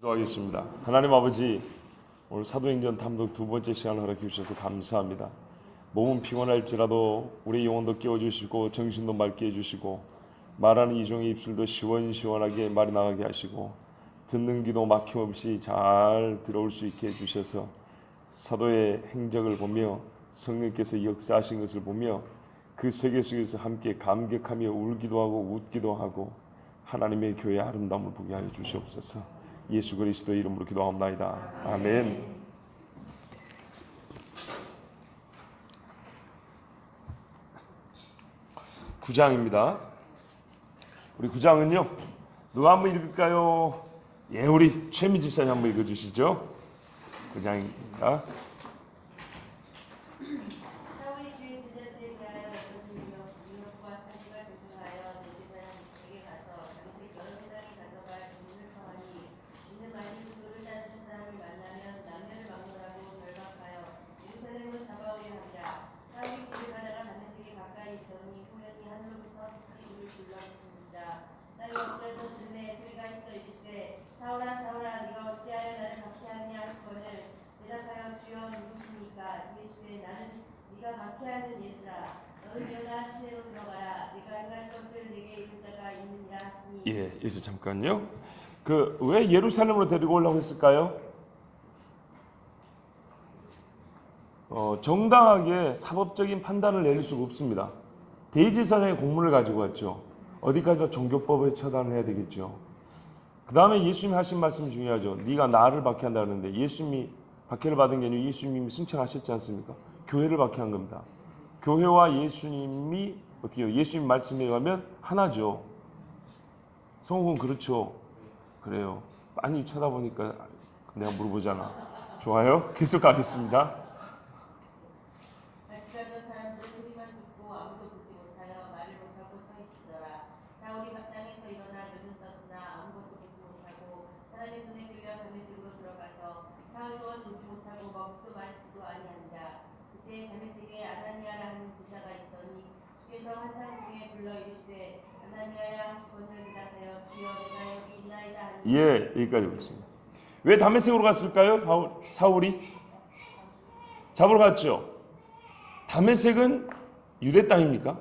기도하겠습니다. 하나님 아버지, 오늘 사도행전 탐독 두 번째 시간을 허락해 주셔서 감사합니다. 몸은 피곤할지라도 우리 영혼도 깨워주시고 정신도 맑게 해주시고 말하는 이종의 입술도 시원시원하게 말이 나가게 하시고 듣는 귀도 막힘없이 잘 들어올 수 있게 해주셔서 사도의 행적을 보며 성령께서 역사하신 것을 보며 그 세계 속에서 함께 감격하며 울기도 하고 웃기도 하고 하나님의 교회의 아름다움을 보게 하여 주시옵소서. 예수 그리스도의 이름으로 기도하옵나이다. 아멘. 구장입니다. 우리 구장은요, 누가 한번 읽을까요? 예, 우리 최미 집사님 한번 읽어주시죠. 구장입니다. 사울아 사울아 네가 어찌하여 나를 박해하냐 하시거늘 대답하여 주여 누구시니까 이르시되 나는 네가 박해하는 예수라 너는 일어나 시내로 들어가라 네가 행할 것을 내게 이를 자가 있느니라 하시니. 예, 여기서 잠깐요. 왜 예루살렘으로 데리고 오려고 했을까요? 정당하게 사법적인 판단을 내릴 수가 없습니다. 대제사장의 공문을 가지고 왔죠. 어디까지나 종교법을 처단을 해야 되겠죠. 그 다음에 예수님이 하신 말씀 중요하죠. 네가 나를 박해한다 그러는데 예수님이 박해를 받은 게 아니고 예수님이 승천하셨지 않습니까? 교회를 박해한 겁니다. 교회와 예수님이 어떻게 해요? 예수님 말씀에 가면 하나죠. 성국은 그렇죠. 그래요. 많이 쳐다보니까 내가 물어보잖아. 좋아요? 계속 가겠습니다. 예, 여기까지 오겠습니다. 왜 다메섹으로 갔을까요? 사울이 잡으러 갔죠. 다메섹은 유대 땅입니까?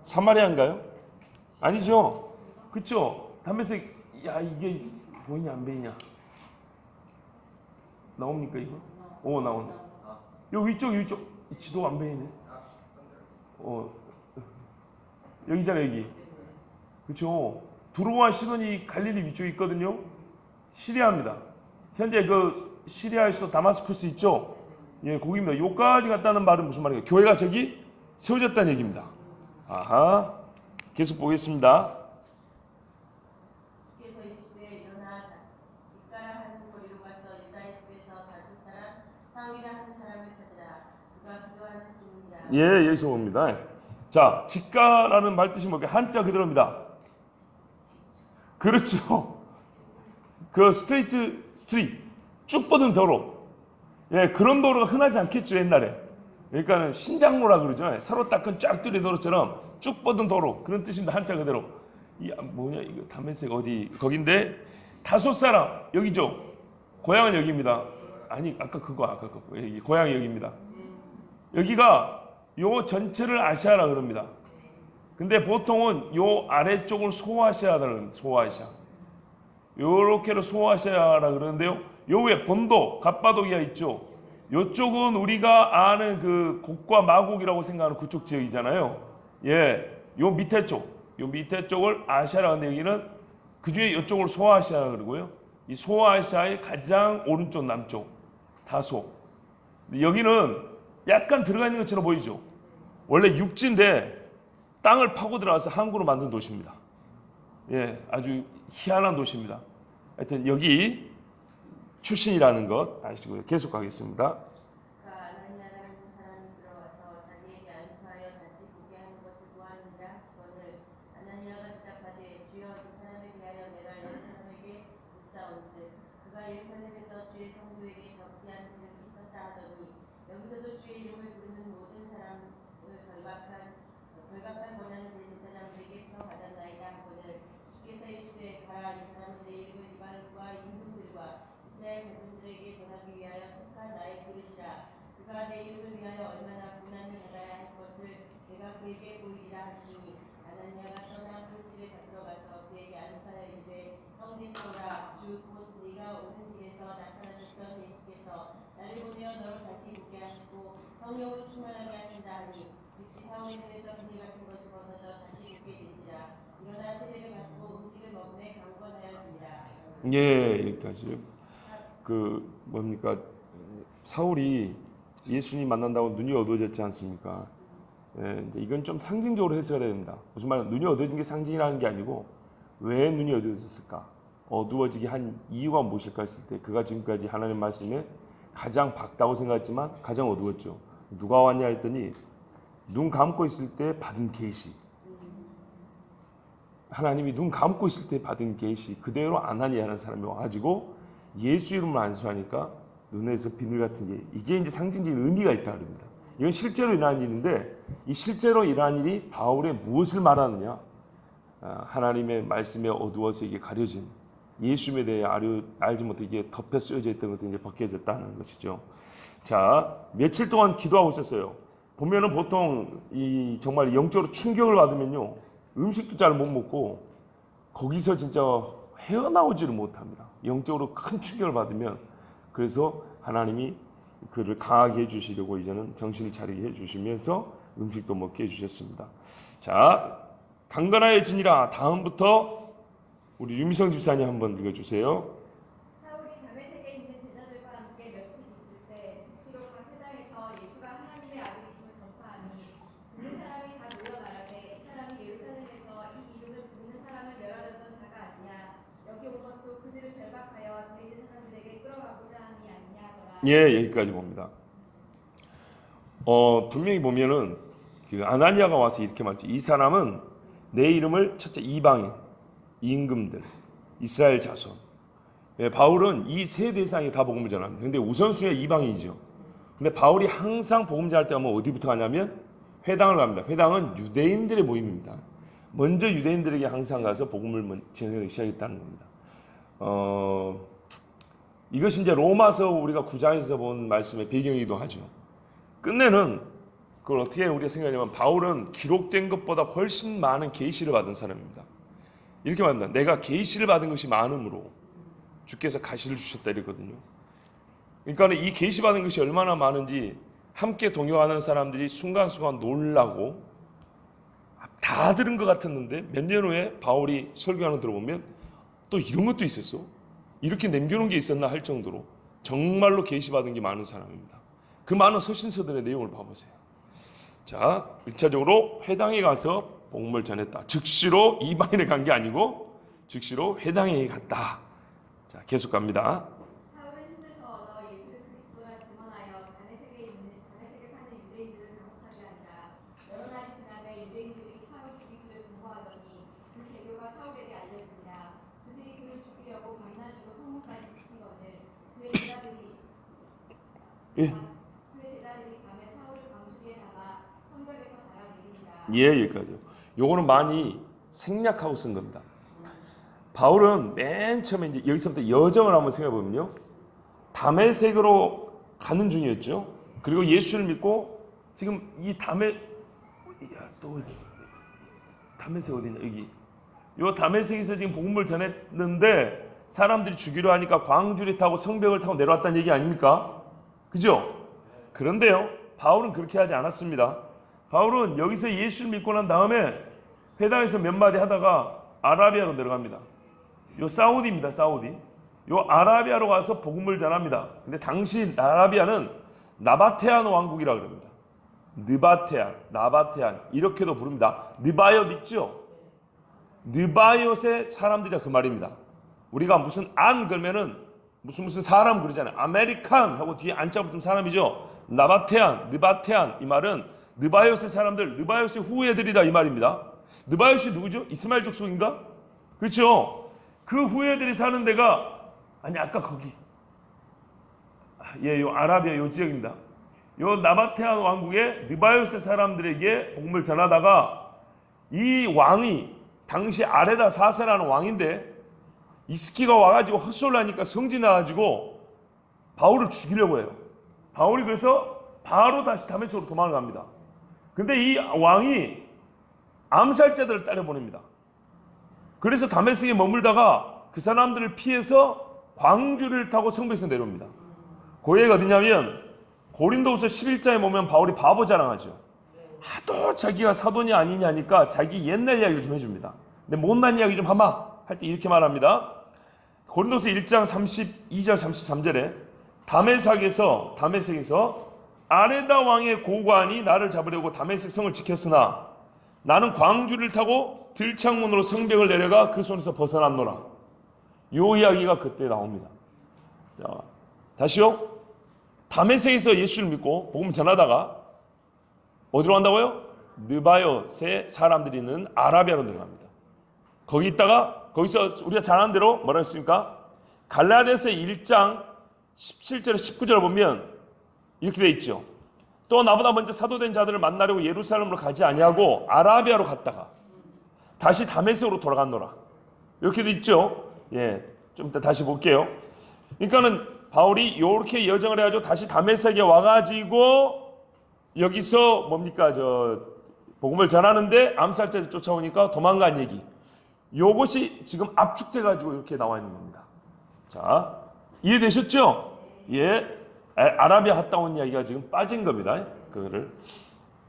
사마리아인가요? 아니죠. 그렇죠. 다메섹, 야 이게 보이냐 안 보이냐? 나옵니까 이거? 오 나온다. 여기 위쪽 지도 안 보이네. 여기잖아 여기. 그렇죠. 두로와 시돈이 갈릴리 위쪽에 있거든요. 시리아입니다. 현재 그 시리아에서 다마스쿠스 있죠. 예, 거기입니다. 요까지 갔다는 말은 무슨 말이에요? 교회가 저기 세워졌다는 얘기입니다. 아하. 계속 보겠습니다. 예, 여기서 봅니다. 자, 직가라는 말 뜻이 뭐게? 한자 그대로입니다. 그렇죠. 그 스트리트 쭉 뻗은 도로. 예, 그런 도로가 흔하지 않겠죠 옛날에. 그러니까는 신장로라 그러죠. 서로 닦은 쫙뚫린 도로처럼 쭉 뻗은 도로 그런 뜻입니다. 한자 그대로. 뭐냐 이거 다메섹 어디 거긴데 다소 사람 여기죠. 고향은 여기입니다. 아니 아까 그거 여기 고향이 여기입니다. 여기가 요 전체를 아시아라 그럽니다. 근데 보통은 요 아래쪽을 소아시아라는 소아시아. 요렇게로 소아시아라 그러는데요. 요 위에 본도 갑바도기아 있죠. 요쪽은 우리가 아는 그 곡과 마곡이라고 생각하는 그쪽 지역이잖아요. 예, 요 밑에 쪽을 아시아라 하는데 여기는 그 중에 요쪽을 소아시아라 그러고요. 이 소아시아의 가장 오른쪽 남쪽 다소. 여기는 약간 들어가 있는 것처럼 보이죠. 원래 육지인데 땅을 파고 들어가서 항구로 만든 도시입니다. 예, 아주 희한한 도시입니다. 하여튼 여기 출신이라는 것 아시고요. 계속 가겠습니다. 이스라엘 자손들에게 전하기 위하여 택한 나의 그릇이라. 그가 내 이름을 위하여 얼마나 고난을 받아야 할 것을 내가 그에게 보이리라 하시니 아나니아가 떠나 그 집에 들어가서 그에게 안수하여 이르되 형제 사울아 주 곧 네가 오는 길에서 나타나셨던 예수께서 나를 보내어 너를 다시 보게 하시고 성령으로 충만하게 하신다 하니 즉시 사울의 눈에서 비늘 같은 것이 벗어져 다시 보게 되지라. 일어나 세례를 받고 음식을 먹음에 강권하여지니라. 예, 여기까지. 그 뭡니까? 사울이 예수님 만난다고 눈이 어두워졌지 않습니까? 예, 이제 이건 좀 상징적으로 해석해야 됩니다. 무슨 말은 눈이 어두워진 게 상징이라는 게 아니고 왜 눈이 어두워졌을까? 어두워지게 한 이유가 무엇일까 했을 때 그가 지금까지 하나님 말씀에 가장 밝다고 생각했지만 가장 어두웠죠. 누가 왔냐 했더니 눈 감고 있을 때 받은 계시. 하나님이 눈 감고 있을 때 받은 계시 그대로 아나니아라는 사람이 와가지고 예수 이름을 안수하니까 눈에서 비늘 같은 게 이게 이제 상징적인 의미가 있다 그럽니다. 이건 실제로 일어난 일인데 이 실제로 일어난 일이 바울의 무엇을 말하느냐? 하나님의 말씀에 어두워서 이게 가려진 예수님에 대해 알지 못하게 덮여 쓰여져 있던 것들이 이제 벗겨졌다는 것이죠. 자, 며칠 동안 기도하고 있었어요. 보면은 보통 이 정말 영적으로 충격을 받으면요 음식도 잘 못 먹고 거기서 진짜 헤어나오지를 못합니다. 영적으로 큰 충격을 받으면 그래서 하나님이 그를 강하게 해주시려고 이제는 정신을 차리게 해주시면서 음식도 먹게 해주셨습니다. 자, 강건하여지니라. 다음부터 우리 유미성 집사님 한번 읽어주세요. 사울이 다메섹에 있는 제자들과 함께 며칠 있을 때 즉시로 각 회당에서 예수가 하나님의 아들이심을 전파하니 듣는 사람이 다 놀라 말하되 이 사람이 예루살렘에서 이 이름을 부르는 사람을 멸하려던 자가 아니냐. 여기 온 것도 그들을 결박하여 대제 사람들에게 끌어가고자 함이 아니냐 하더라. 예, 여기까지 봅니다. 분명히 보면은 그 아나니아가 와서 이렇게 말했죠. 이 사람은 내 이름을 첫째 이방인, 임금들, 이스라엘 자손. 예, 바울은 이 세 대상이 다 복음을 전합니다. 근데 우선순위가 이방인이죠. 근데 바울이 항상 복음 전할 때 하면 어디부터 가냐면 회당을 갑니다. 회당은 유대인들의 모임입니다. 먼저 유대인들에게 항상 가서 복음을 전하기 시작했다는 겁니다. 이것이 이제 로마서 우리가 9장에서 본 말씀의 배경이기도 하죠. 끝내는 그걸 어떻게 우리가 생각하냐면 바울은 기록된 것보다 훨씬 많은 계시를 받은 사람입니다. 이렇게 말합니다. 내가 계시를 받은 것이 많음으로 주께서 가시를 주셨다 이랬거든요. 그러니까 이 계시 받은 것이 얼마나 많은지 함께 동요하는 사람들이 순간순간 놀라고 다 들은 것 같았는데 몇 년 후에 바울이 설교하는 거 들어보면 또 이런 것도 있었어? 이렇게 남겨놓은 게 있었나 할 정도로 정말로 계시 받은 게 많은 사람입니다. 그 많은 서신서들의 내용을 봐보세요. 자, 1차적으로 회당에 가서 복음을 전했다. 즉시로 이방인에 간 게 아니고 즉시로 회당에 갔다. 자, 계속 갑니다. 사울은 힘을 더 얻어 예수를 그리스도라 증언하여 다메섹에 사는 유대인들을 강팍하게 한다. 여러 날이 지나매 유대인들이 사울 죽이기를 공모하더니 그 재료가 사울에게 알려지니라. 그들이 그를 죽이려고 밤낮으로 성문까지 지키거늘 그의 제자들이 밤에 사울을 광주리에 담아 성벽에서 달아내리니라. 예, 여기까지요. 요거는 많이 생략하고 쓴 겁니다. 바울은 맨 처음에 이제 여기서부터 여정을 한번 생각해 보면요. 다메섹으로 가는 중이었죠. 그리고 예수를 믿고 지금 이 다메섹 어디냐 여기. 요 다메섹에서 지금 복음을 전했는데 사람들이 죽이려 하니까 광주리 타고 성벽을 타고 내려왔다는 얘기 아닙니까? 그죠? 그런데요. 바울은 그렇게 하지 않았습니다. 바울은 여기서 예수를 믿고 난 다음에 회당에서 몇 마디 하다가 아라비아로 내려갑니다. 요 사우디입니다. 사우디. 요 아라비아로 가서 복음을 전합니다. 근데 당시 아라비아는 나바테안 왕국이라 그럽니다. 나바테안 이렇게도 부릅니다. 느바이옷 있죠? 느바이옷의 사람들이라 그 말입니다. 우리가 무슨 안 그러면은 무슨 사람 그러잖아요. 아메리칸 하고 뒤에 안자 붙은 사람이죠. 느바테안 이 말은 느바이옷의 사람들, 느바이옷의 후예들이다 이 말입니다. 느바이옷이 누구죠? 이스마엘 족속인가? 그렇죠. 그 후예들이 사는 데가 아까 거기 요 아라비아 요 지역입니다. 요 나바테안 왕국의 느바이옷의 사람들에게 복음을 전하다가 이 왕이 당시 아레다 4세라는 왕인데 이스키가 와가지고 헛소리하니까 성지 나가지고 바울을 죽이려고 해요. 바울이 그래서 바로 다시 다메섹으로 도망을 갑니다. 근데 이 왕이 암살자들을 따려 보냅니다. 그래서 다메섹에 머물다가 그 사람들을 피해서 광주를 타고 성벽에서 내려옵니다. 고얘가 어디냐면 고린도후서 11장에 보면 바울이 바보 자랑하죠. 하도 자기가 사도냐 아니냐니까 자기 옛날 이야기를 좀 해줍니다. 근데 못난 이야기 좀 하마 할 때 이렇게 말합니다. 고린도서 1장 32절 33절에 다메섹에서 아레다 왕의 고관이 나를 잡으려고 다메섹 성을 지켰으나 나는 광주를 타고 들창문으로 성벽을 내려가 그 손에서 벗어났노라. 요 이야기가 그때 나옵니다. 자, 다시요. 다메섹에서 예수를 믿고 복음 전하다가 어디로 간다고요? 느바요스에 사람들이 있는 아라비아로 들어갑니다. 거기 있다가 거기서 우리가 잘 아는 대로 뭐라고 했습니까? 갈라디아서 1장 17절에 19절을 보면 이렇게 돼 있죠. 또 나보다 먼저 사도된 자들을 만나려고 예루살렘으로 가지 아니하고 아라비아로 갔다가 다시 다메섹으로 돌아갔노라. 이렇게 돼 있죠. 예, 좀 이따 다시 볼게요. 그러니까는 바울이 이렇게 여정을 해가지고 다시 다메섹에 와가지고 여기서 뭡니까 복음을 전하는데 암살자들 쫓아오니까 도망간 얘기. 요것이 지금 압축돼가지고 이렇게 나와 있는 겁니다. 자, 이해되셨죠? 예, 아라비아 갔다 온 이야기가 지금 빠진 겁니다. 그거를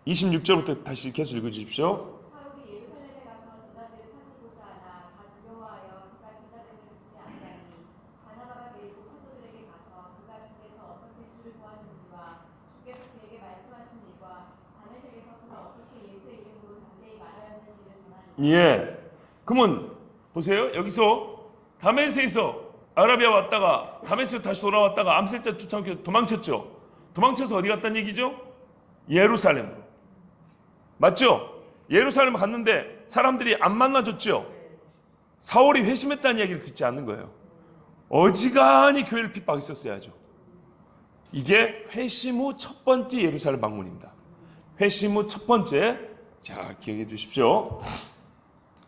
26절부터 다시 계속 읽어주십시오. 사울이 예루살렘에 가서 제자들을 살피고자 하나 다 두려워하여 그가 제자들을 믿지 아니하니 바나바가 데리고 사도들에게 가서 그가 주께서 어떻게 주를 보았는지와 주께서 그에게 말씀하신 일과 다메섹에서 그가 어떻게 예수의 이름으로 담대히 말하였는지를 전하니. 예, 그러면 보세요. 여기서 다메섹에서 아라비아 왔다가 다메섹 다시 돌아왔다가 암살자 쫓아오게 도망쳤죠. 도망쳐서 어디 갔다는 얘기죠? 예루살렘으로. 맞죠? 예루살렘 갔는데 사람들이 안 만나줬죠. 사울이 회심했다는 이야기를 듣지 않는 거예요. 어지간히 교회를 핍박했었어야죠. 이게 회심 후 첫 번째 예루살렘 방문입니다. 회심 후 첫 번째. 자, 기억해 주십시오.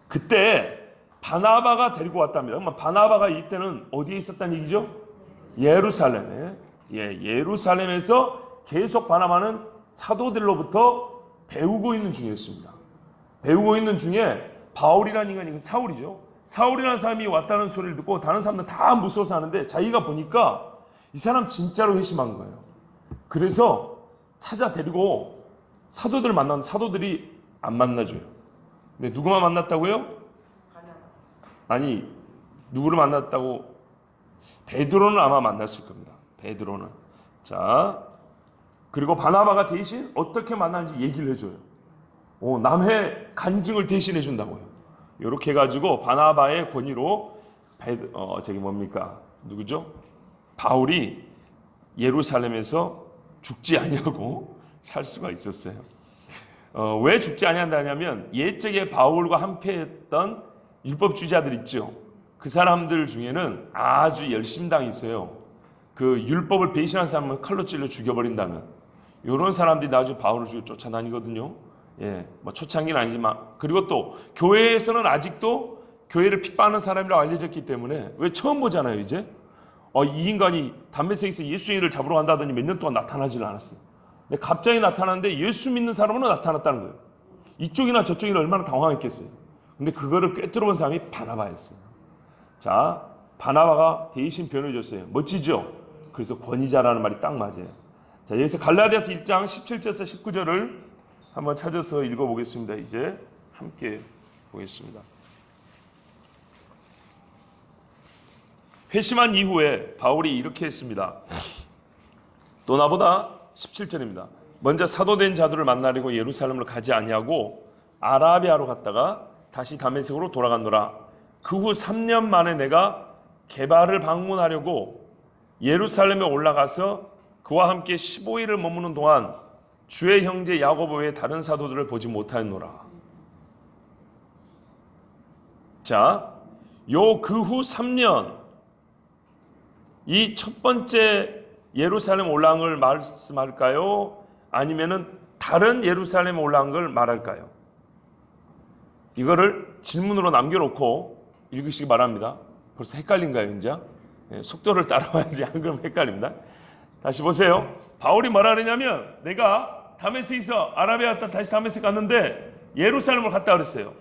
그때 바나바가 데리고 왔답니다. 그러면 바나바가 이때는 어디에 있었다는 얘기죠? 예루살렘에. 예, 예루살렘에서 계속 바나바는 사도들로부터 배우고 있는 중이었습니다. 배우고 있는 중에 바울이라는 인간이 사울이죠. 사울이라는 사람이 왔다는 소리를 듣고 다른 사람들 다 무서워서 하는데 자기가 보니까 이 사람 진짜로 회심한 거예요. 그래서 찾아 데리고 사도들을 만나는 사도들이 안 만나줘요. 근데 누구만 만났다고요? 아니, 누구를 만났다고? 베드로는 아마 만났을 겁니다. 베드로는. 자, 그리고 바나바가 대신 어떻게 만났는지 얘기를 해줘요. 남의 간증을 대신해 준다고요. 이렇게 해가지고 바나바의 권위로 누구죠? 바울이 예루살렘에서 죽지 아니하고 살 수가 있었어요. 왜 죽지 아니한다냐면 옛적에 바울과 함께했던 율법주의자들 있죠. 그 사람들 중에는 아주 열심당이 있어요. 그 율법을 배신한 사람은 칼로 찔러 죽여버린다는 이런 사람들이 나중에 바울을 죽여 쫓아다니거든요. 예, 뭐 초창기는 아니지만. 그리고 또 교회에서는 아직도 교회를 핍박하는 사람이라고 알려졌기 때문에 왜 처음 보잖아요. 이제 이 인간이 다메섹에서 예수를 잡으러 간다더니 몇 년 동안 나타나질 않았어요. 근데 갑자기 나타났는데 예수 믿는 사람은 나타났다는 거예요. 이쪽이나 저쪽이나 얼마나 당황했겠어요. 근데 그거를 꿰뚫어본 사람이 바나바였어요. 자, 바나바가 대신 변호해줬어요. 멋지죠? 그래서 권위자라는 말이 딱 맞아요. 자, 여기서 갈라디아서 1장 17절에서 19절을 한번 찾아서 읽어보겠습니다. 이제 함께 보겠습니다. 회심한 이후에 바울이 이렇게 했습니다. 또 나보다 17절입니다. 먼저 사도된 자들을 만나려고 예루살렘으로 가지 아니하고 아라비아로 갔다가 다시 다메섹으로 돌아갔노라. 그 후 3년 만에 내가 게바를 방문하려고 예루살렘에 올라가서 그와 함께 15일을 머무는 동안 주의 형제 야고보 외에 다른 사도들을 보지 못하였노라. 자, 그 후 3년, 이 첫 번째 예루살렘 올라간 걸 말씀할까요? 아니면은 다른 예루살렘 올라간 걸 말할까요? 이거를 질문으로 남겨놓고 읽으시기 바랍니다. 벌써 헷갈린가요, 이제? 속도를 따라와야지 안 그러면 헷갈립니다. 다시 보세요. 바울이 뭐라 그러냐면 내가 다메섹에서 아라비아 갔다 다시 다메섹 갔는데 예루살렘을 갔다 그랬어요.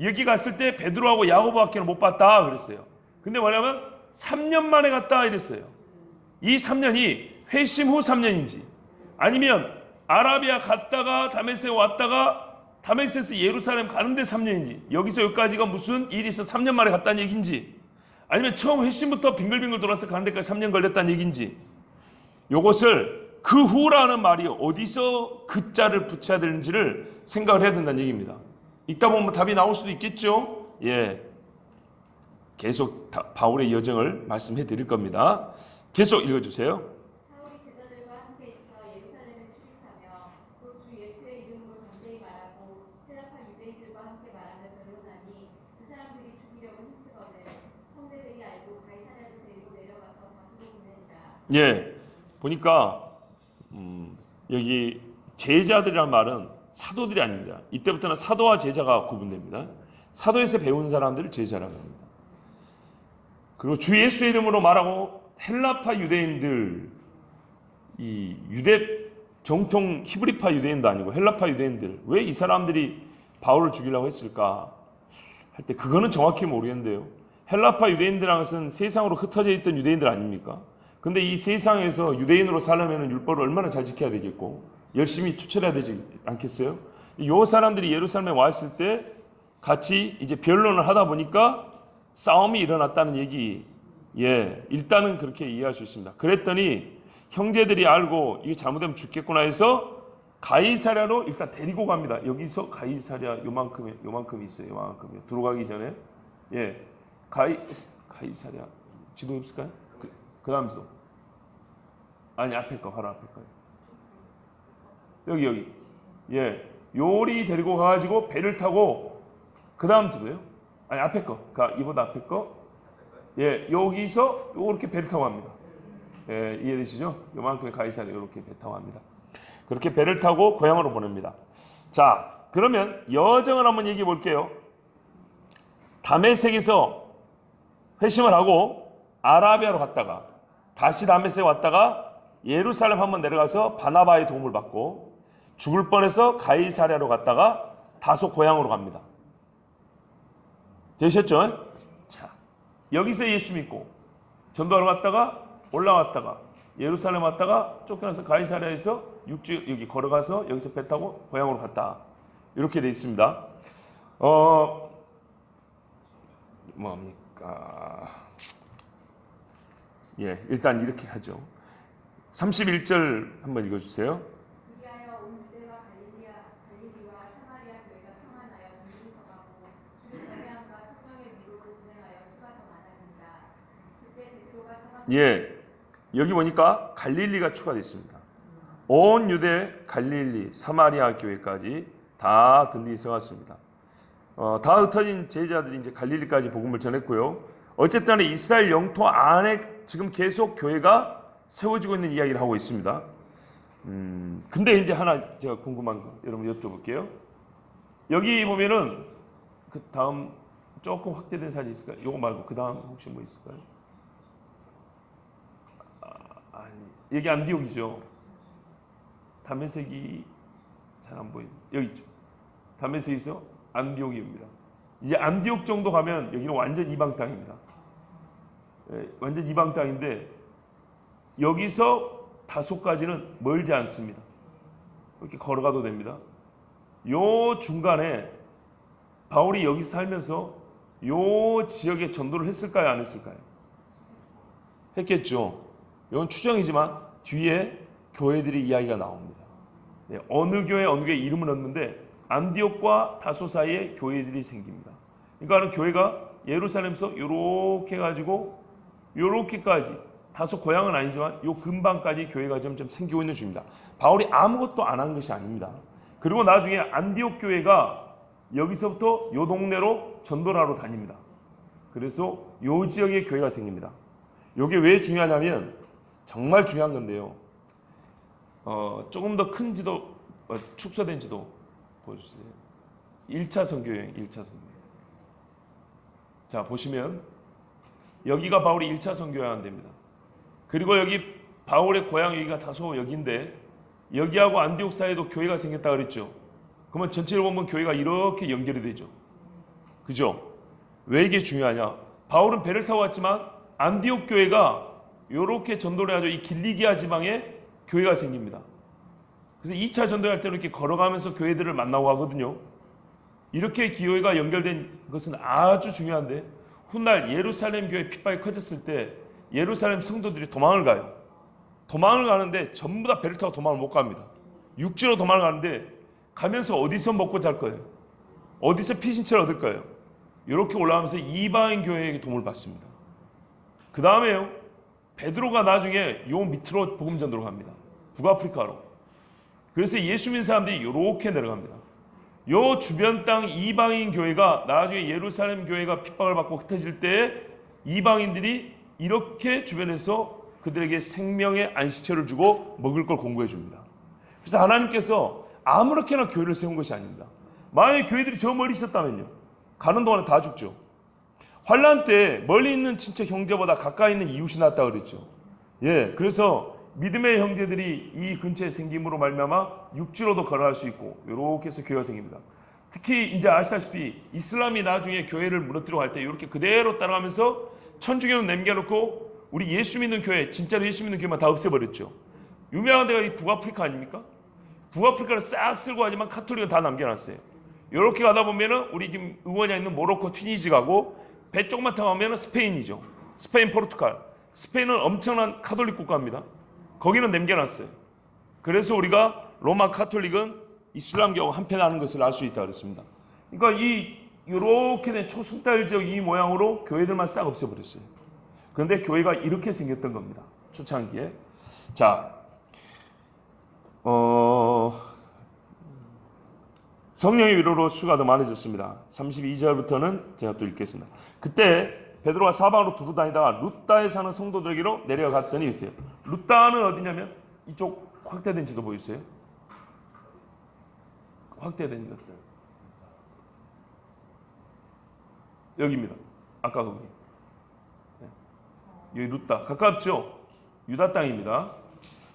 여기 갔을 때 베드로하고 야고보밖에 못 봤다 그랬어요. 근데 뭐냐면 3년 만에 갔다 이랬어요. 이 3년이 회심 후 3년인지 아니면 아라비아 갔다가 다메섹 왔다가 다메섹에서 예루살렘 가는데 3년인지 여기서 여기까지가 무슨 일이 있어 3년 만에 갔다는 얘기인지 아니면 처음 회심부터 빙글빙글 돌아서 가는 데까지 3년 걸렸다는 얘기인지 요것을 그 후라는 말이 어디서 그 자를 붙여야 되는지를 생각을 해야 된다는 얘기입니다. 읽다 보면 답이 나올 수도 있겠죠. 예, 계속 바울의 여정을 말씀해 드릴 겁니다. 계속 읽어주세요. 사울이 제자들과 함께 있어 예루살렘에 출입하며 또 주 예수의 이름으로 담대히 말하고 헬라파 유대인들과 함께 말하며 변론하니 그 사람들이 죽이려고 힘쓰거든 형제들이 알고 가이사랴로 데리고 내려가서 다수로 보내니라. 예, 보니까 여기 제자들이란 말은 사도들이 아닙니다. 이때부터는 사도와 제자가 구분됩니다. 사도에서 배운 사람들을 제자라고 합니다. 그리고 주 예수의 이름으로 말하고 헬라파 유대인들, 이 유대 정통 히브리파 유대인도 아니고 헬라파 유대인들, 왜 이 사람들이 바울을 죽이려고 했을까 할 때 그거는 정확히 모르겠는데요. 헬라파 유대인들이라는 것은 세상으로 흩어져 있던 유대인들 아닙니까? 근데 이 세상에서 유대인으로 살려면 율법을 얼마나 잘 지켜야 되겠고 열심히 투철해야 되지 않겠어요? 이 사람들이 예루살렘에 와 있을 때 같이 이제 변론을 하다 보니까 싸움이 일어났다는 얘기. 예, 일단은 그렇게 이해할 수 있습니다. 그랬더니 형제들이 알고 이게 잘못되면 죽겠구나 해서 가이사랴로 일단 데리고 갑니다. 여기서 가이사랴 요만큼 있어요. 요만큼이 들어가기 전에 예, 가이사랴 지도 없을까요? 그 다음 지도 아니 앞에 거 바로 앞에 거 여기 예, 요리 데리고 가가지고 배를 타고 그 다음 지도요? 아니 앞에 거, 이보다 앞에 거 예, 여기서 이렇게 배를 타고 갑니다. 예, 이해되시죠? 요만큼의 가이사랴 이렇게 배 타고 갑니다. 그렇게 배를 타고 고향으로 보냅니다. 자, 그러면 여정을 한번 얘기해 볼게요. 다메섹에서 회심을 하고 아라비아로 갔다가 다시 다메섹에 왔다가 예루살렘 한번 내려가서 바나바의 도움을 받고 죽을 뻔해서 가이사랴로 갔다가 다소 고향으로 갑니다. 되셨죠? 자, 여기서 예수 믿고 전도하러 갔다가 올라왔다가 예루살렘 왔다가 쫓겨나서 가이사랴에서 6주 여기 걸어가서 여기서 배 타고 고향으로 갔다. 이렇게 돼 있습니다. 뭡니까? 예, 일단 이렇게 하죠. 31절 한번 읽어주세요. 그리하여 온 유대와 갈릴리와 사마리아 교회가 평안하여 든든히 서가고 주를 경외함과 성령의 위로로 진행하여 수가 더 많아진다. 그때 베드로가 사방 예, 여기 보니까 갈릴리가 추가되어 있습니다. 온 유대, 갈릴리, 사마리아 교회까지 다 든든히 서갔습니다. 다 흩어진 제자들이 이제 갈릴리까지 복음을 전했고요. 어쨌든 이스라엘 영토 안에 지금 계속 교회가 세워지고 있는 이야기를 하고 있습니다. 근데 이제 하나 제가 궁금한 거 여러분 여쭤볼게요. 여기 보면은 그 다음 조금 확대된 사진 있을까요? 요거 말고 그 다음 혹시 뭐 있을까요? 아니, 여기 안디옥이죠. 다메섹이 잘 안 보이네. 여기 있죠. 다메섹에서 안디옥입니다. 이제 안디옥 정도 가면 여기는 완전 이방 땅입니다. 예, 완전 이방 땅인데 여기서 다소까지는 멀지 않습니다. 이렇게 걸어가도 됩니다. 요 중간에 바울이 여기 살면서 요 지역에 전도를 했을까요? 안 했을까요? 했겠죠. 이건 추정이지만 뒤에 교회들의 이야기가 나옵니다. 네, 어느 교회 이름은 없는데 안디옥과 다소 사이에 교회들이 생깁니다. 그러니까 교회가 예루살렘에서 이렇게 가지고 이렇게까지 다소 고향은 아니지만 요 근방까지 교회가 점점 생기고 있는 중입니다. 바울이 아무것도 안 한 것이 아닙니다. 그리고 나중에 안디옥 교회가 여기서부터 요 동네로 전도를 하러 다닙니다. 그래서 요 지역에 교회가 생깁니다. 이게 왜 중요하냐면 정말 중요한 건데요. 조금 더 큰 지도, 축소된 지도 보여주세요. 1차 선교여행, 1차 선교. 자, 보시면 여기가 바울의 1차 선교여야 됩니다. 그리고 여기 바울의 고향 여기가 다소 여기인데 여기하고 안디옥 사이에도 교회가 생겼다 그랬죠. 그러면 전체적으로 보면 교회가 이렇게 연결이 되죠. 그죠? 왜 이게 중요하냐? 바울은 배를 타고 왔지만 안디옥 교회가 이렇게 전도를 해가지고 이 길리기아 지방에 교회가 생깁니다. 그래서 2차 전도할 때는 이렇게 걸어가면서 교회들을 만나고 하거든요. 이렇게 교회가 연결된 것은 아주 중요한데 훗날 예루살렘 교회 핍박이 커졌을 때 예루살렘 성도들이 도망을 가요. 도망을 가는데 전부 다 배를 타고 도망을 못 갑니다. 육지로 도망을 가는데 가면서 어디서 먹고 잘 거예요? 어디서 피신처를 얻을 거예요? 이렇게 올라가면서 이방인 교회에게 도움을 받습니다. 그 다음에요. 베드로가 나중에 요 밑으로 복음 전도로 갑니다. 북아프리카로. 그래서 예수 믿는 사람들이 이렇게 내려갑니다. 요 주변 땅 이방인 교회가 나중에 예루살렘 교회가 핍박을 받고 흩어질 때 이방인들이 이렇게 주변에서 그들에게 생명의 안식처를 주고 먹을 걸 공급해 줍니다. 그래서 하나님께서 아무렇게나 교회를 세운 것이 아닙니다. 만약에 교회들이 저 멀리 있었다면요. 가는 동안에 다 죽죠. 환난 때 멀리 있는 친척 형제보다 가까이 있는 이웃이 낫다 그랬죠. 예, 그래서 믿음의 형제들이 이 근처에 생김으로 말미암아 육지로도 걸어갈 수 있고 이렇게 해서 교회가 생깁니다. 특히 이제 아시다시피 이슬람이 나중에 교회를 무너뜨리고 할 때 이렇게 그대로 따라가면서 천주교는 남겨놓고 우리 예수 믿는 교회, 진짜로 예수 믿는 교회만 다 없애버렸죠. 유명한 데가 이 북아프리카 아닙니까? 북아프리카를 싹 쓸고 하지만 카톨릭은 다 남겨놨어요. 이렇게 가다 보면은 우리 지금 의원이 있는 모로코, 튀니지 가고 배 조금만 타고 가면은 스페인이죠. 스페인, 포르투갈. 스페인은 엄청난 카톨릭 국가입니다. 거기는 남겨놨어요. 그래서 우리가 로마 카톨릭은 이슬람교하고 한패하는 것을 알 수 있다 그랬습니다. 그러니까 이렇게 된 초승달적 이 모양으로 교회들만 싹 없애버렸어요. 그런데 교회가 이렇게 생겼던 겁니다. 초창기에. 자, 성령의 위로로 수가 더 많아졌습니다. 32절부터는 제가 또 읽겠습니다. 그때 베드로가 사방으로 두루 다니다가 루따에 사는 성도들에게로 내려갔더니 있어요. 루따는 어디냐면 이쪽 확대된 지도 보이세요? 확대된 것들 여기입니다. 아까 거기. 여기 루따 가깝죠? 유다 땅입니다.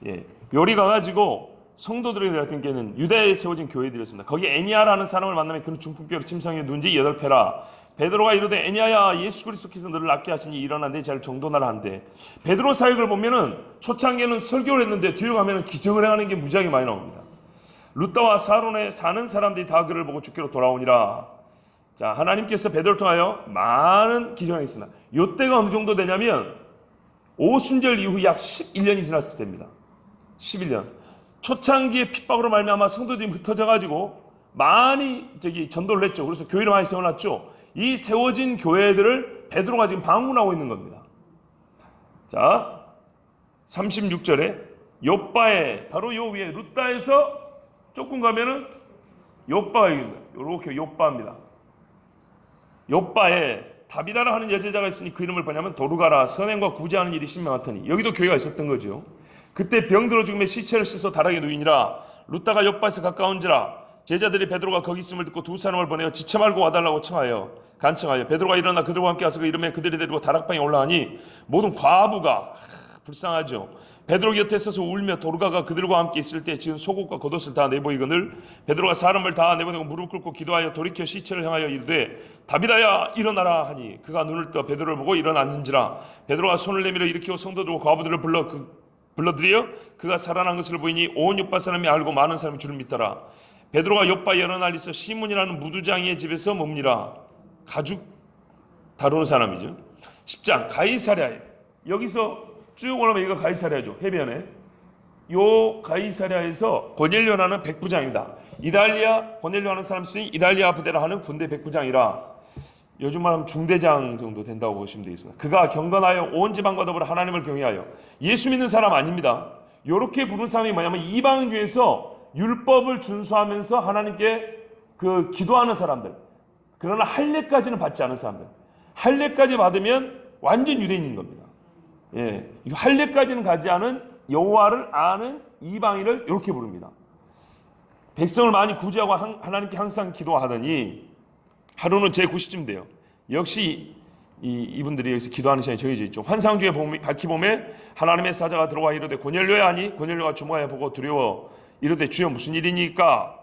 예, 요리 가가지고 성도들에게 내렸던 게는 유다에 세워진 교회들이었습니다. 거기 애니아라는 사람을 만나면 그는 중풍병으로 침상에 누운 지 8패라. 베드로가 이르되 애니아야 예수 그리스도께서 너를 낫게 하시니 일어나 내 자를 정돈하라 한대. 베드로 사역을 보면은 초창기에는 설교를 했는데 뒤로 가면은 기적을 행하는 게 무지하게 많이 나옵니다. 루따와 사론에 사는 사람들이 다 그를 보고 주께로 돌아오니라. 자, 하나님께서 베드로를 통하여 많은 기적을 했습니다. 요때가 어느 정도 되냐면 오순절 이후 약 11년이 지났을 때입니다. 11년. 초창기에 핍박으로 말미암아 성도들이 흩어져 가지고 많이 전도를 했죠. 그래서 교회를 많이 세워놨죠. 이 세워진 교회들을 베드로가 지금 방문하고 있는 겁니다. 자, 36절에 요빠에 바로 요 위에 루따에서 조금 가면은 요빠가 있습니다. 요렇게 요빠입니다. 요빠에 다비다라 하는 여제자가 있으니 그 이름을 뭐냐면 도르가라. 선행과 구제하는 일이 신명하더니 여기도 교회가 있었던 거죠. 그때 병들어 죽음에 시체를 씻어 다락에 누이니라. 루따가 요빠에서 가까운지라. 제자들이 베드로가 거기 있음을 듣고 두 사람을 보내어 지체 말고 와달라고 간청하여 베드로가 일어나 그들과 함께 와서 그 이름에 그들이 데리고 다락방에 올라가니 모든 과부가 불쌍하죠. 베드로 곁에 서서 울며 도르가가 그들과 함께 있을 때 지은 속옷과 겉옷을 다 내보이거늘 베드로가 사람을 다 내보내고 무릎 꿇고 기도하여 돌이켜 시체를 향하여 이르되 다비다야 일어나라 하니 그가 눈을 떠 베드로를 보고 일어났는지라. 베드로가 손을 내밀어 일으키고 성도들과 과부들을 불러들여 그가 살아난 것을 보이니 온 요빠 사람이 알고 많은 사람이 주를 믿더라. 베드로가 요빠 여러 날 있어 시몬이라는 무두장이의 집에서 멈니라. 가죽 다루는 사람이죠. 10장 가이사랴에 여기서 쭉 올라오면 여기가 가이사랴죠. 해변에 요 가이사랴에서 고넬료라는 백부장입니다. 이달리아 고넬료라는 사람이 있으니 이달리아 부대라 하는 군대 백부장이라. 요즘 말하면 중대장 정도 된다고 보시면 되겠습니다. 그가 경건하여 온 지방과 더불어 하나님을 경외하여 예수 믿는 사람 아닙니다. 요렇게 부른 사람이 뭐냐면 이방인 중에서 율법을 준수하면서 하나님께 기도하는 사람들. 그러나 할례까지는 받지 않은 사람들. 할례까지 받으면 완전 유대인인 겁니다. 예, 할례까지는 가지 않은 여호와를 아는 이방인을 이렇게 부릅니다. 백성을 많이 구제하고 하나님께 항상 기도하더니 하루는 제 90쯤 돼요. 역시 이분들이 여기서 기도하는 시간이 정해져 있죠. 환상 중에 밝히 보매 하나님의 사자가 들어와 이르되 고넬료야 하니 고넬료가 주목하여 보고 두려워 이르되 주여 무슨 일이니까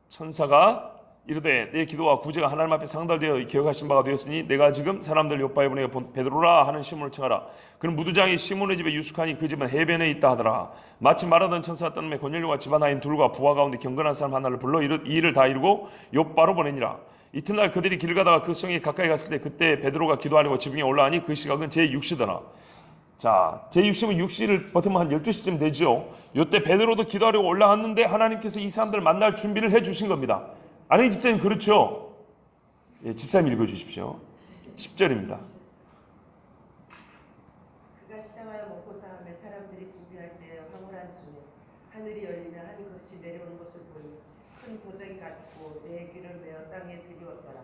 천사가 이르되 내 기도와 구제가 하나님 앞에 상달되어 기억하신 바가 되었으니 내가 지금 사람들 요바에 보내 베드로라 하는 시몬을 청하라. 그는 무두장이 시몬의 집에 유숙하니 그 집은 해변에 있다 하더라. 마침 말하던 천사가 떠남에 고넬료와 집안하인 둘과 부하 가운데 경건한 사람 하나를 불러 이 일을 다 이루고 요바로 보내니라. 이튿날 그들이 길 가다가 그 성에 가까이 갔을 때 그때 베드로가 기도하려고 지붕에 올라가니 그 시각은 제6시더라. 자, 제6시면 6시를 버티면 한 12시쯤 되죠. 이때 베드로도 기도하려고 올라갔는데 하나님께서 이 사람들을 만날 준비를 해주신 겁니다. 아니 집사님 그렇죠? 예, 집사님 읽어주십시오. 10절입니다. 그가 시장하여 먹고자 하며 사람들이 준비할 때 황홀한 중에 하늘이 열리며 한 것이 내려오는 것을 보니 큰 보자기 같고 네 귀를 메어 땅에 들이웠더라.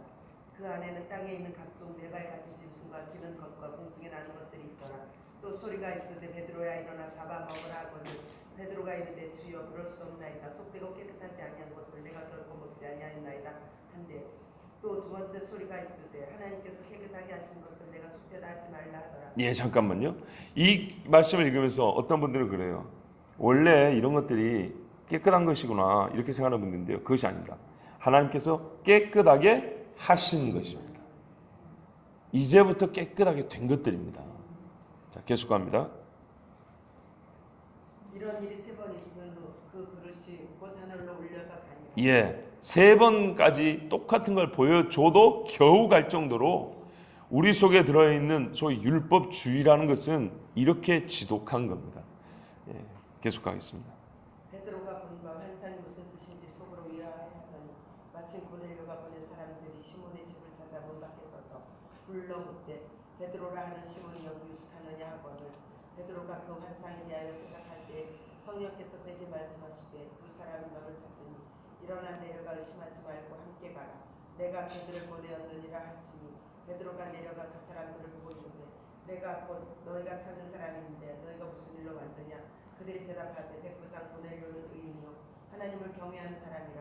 그 안에는 땅에 있는 각종 네발 같은 짐승과 기는 것과 공중에 나는 것들이 있더라. 또 소리가 있으되 베드로야 일어나 잡아먹으라 하거늘 베드로가 이르되 주여 그럴 수 없나이다. 속되고 깨끗하지 아니한 것을 내가 결코 먹지 아니하였나이다 한데 또 두 번째 소리가 있으되 하나님께서 깨끗하게 하신 것을 내가 속되다 하지 말라 하더라. 예, 잠깐만요. 이 말씀을 읽으면서 어떤 분들은 그래요. 원래 이런 것들이 깨끗한 것이구나 이렇게 생각하는 분들인데요. 그것이 아닙니다. 하나님께서 깨끗하게 하신 것입니다. 이제부터 깨끗하게 된 것들입니다. 자, 계속 갑니다. 이런 일이 3번 있은 후 그 그릇이 곧 하늘로 올려져 가니라. 예, 3번까지 똑같은 걸 보여줘도 겨우 갈 정도로 우리 속에 들어있는 소위 율법주의라는 것은 이렇게 지독한 겁니다. 예, 계속 가겠습니다. 베드로가 본 바 환상이 무슨 뜻인지 속으로 의아해하더니 마침 고넬료가 보낸 사람들이 시몬의 집을 찾아 문 밖에 서서 불러 묻되 베드로라 하는 시몬이 여기 유숙하느냐 하거늘 베드로가 그 환상에 대하여 생각할 때 성령께서 그에게 말씀하시되 두 사람이 너를 찾으니 일어나 내려가 의심하지 말고 함께 가라. 내가 그들을 보내었느니라 하시니 베드로가 내려가 그 사람들을 보고 이르되 내가 곧 너희가 찾는 사람인데 너희가 무슨 일로 왔느냐. 그들이 대답하되 백부장 고넬료는 의인이요 하나님을 경외하는 사람이라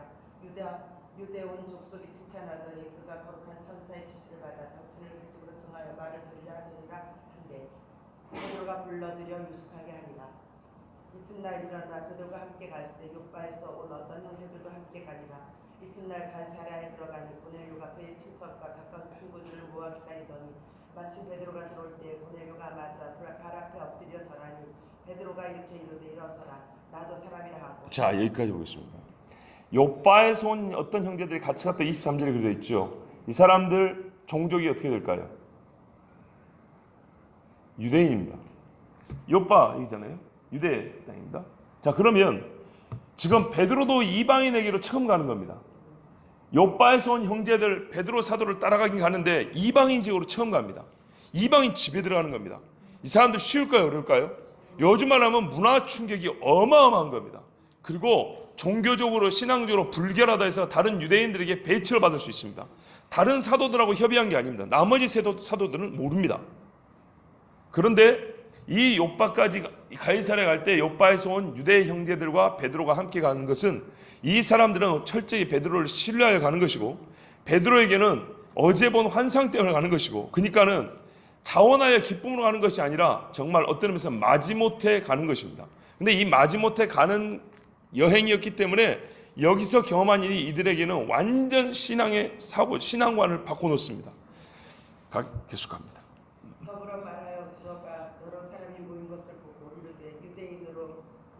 유대 온 족속이 칭찬하더니 그가 거룩한 천사의 지시를 받아 당신을 그 집으로 청하여 말을 들으려 하느니라 한데 베드로가 불러들여 유숙하게 하니라. 이튿날 일어나 그들과 함께 갈새 요바에서 온 어떤 형제들도 함께 가니라. 이튿날 갈사랴에 들어가니 고넬료가 그의 친척과 가까운 친구들을 모아 기다리더니 마침 베드로가 들어올 때 고넬료가 맞아 발 앞에 엎드려 절하니 베드로가 이렇게 이르되 일어서라 나도 사람이라 하고. 자, 여기까지 보겠습니다. 요바에서 온 어떤 형제들이 같이 갔다 23절에 그려져 있죠. 이 사람들 종족이 어떻게 될까요? 유대인입니다. 요바 이잖아요. 유대 땅입니다. 자, 그러면 지금 베드로도 이방인에게로 처음 가는 겁니다. 요바에서 온 형제들 베드로 사도를 따라가긴 가는데 이방인 지역으로 처음 갑니다. 이방인 집에 들어가는 겁니다. 이 사람들 쉬울까요? 어려울까요? 요즘만 하면 문화 충격이 어마어마한 겁니다. 그리고 종교적으로 신앙적으로 불결하다 해서 다른 유대인들에게 배척을 받을 수 있습니다. 다른 사도들하고 협의한 게 아닙니다. 나머지 사도들은 모릅니다. 그런데 이 요바까지 가이사랴에 갈 때 요바에서 온 유대 형제들과 베드로가 함께 가는 것은 이 사람들은 철저히 베드로를 신뢰하여 가는 것이고 베드로에게는 어제 본 환상 때문에 가는 것이고 그러니까는 자원하여 기쁨으로 가는 것이 아니라 정말 어떤 의미에서 마지못해 가는 것입니다. 근데 이 마지못해 가는 여행이었기 때문에 여기서 경험한 일이 이들에게는 완전 신앙의 사고, 신앙관을 바꿔놓습니다. 계속합니다. 더불어 말하여 들어가 여러 사람이 모인 것을 보고 이르되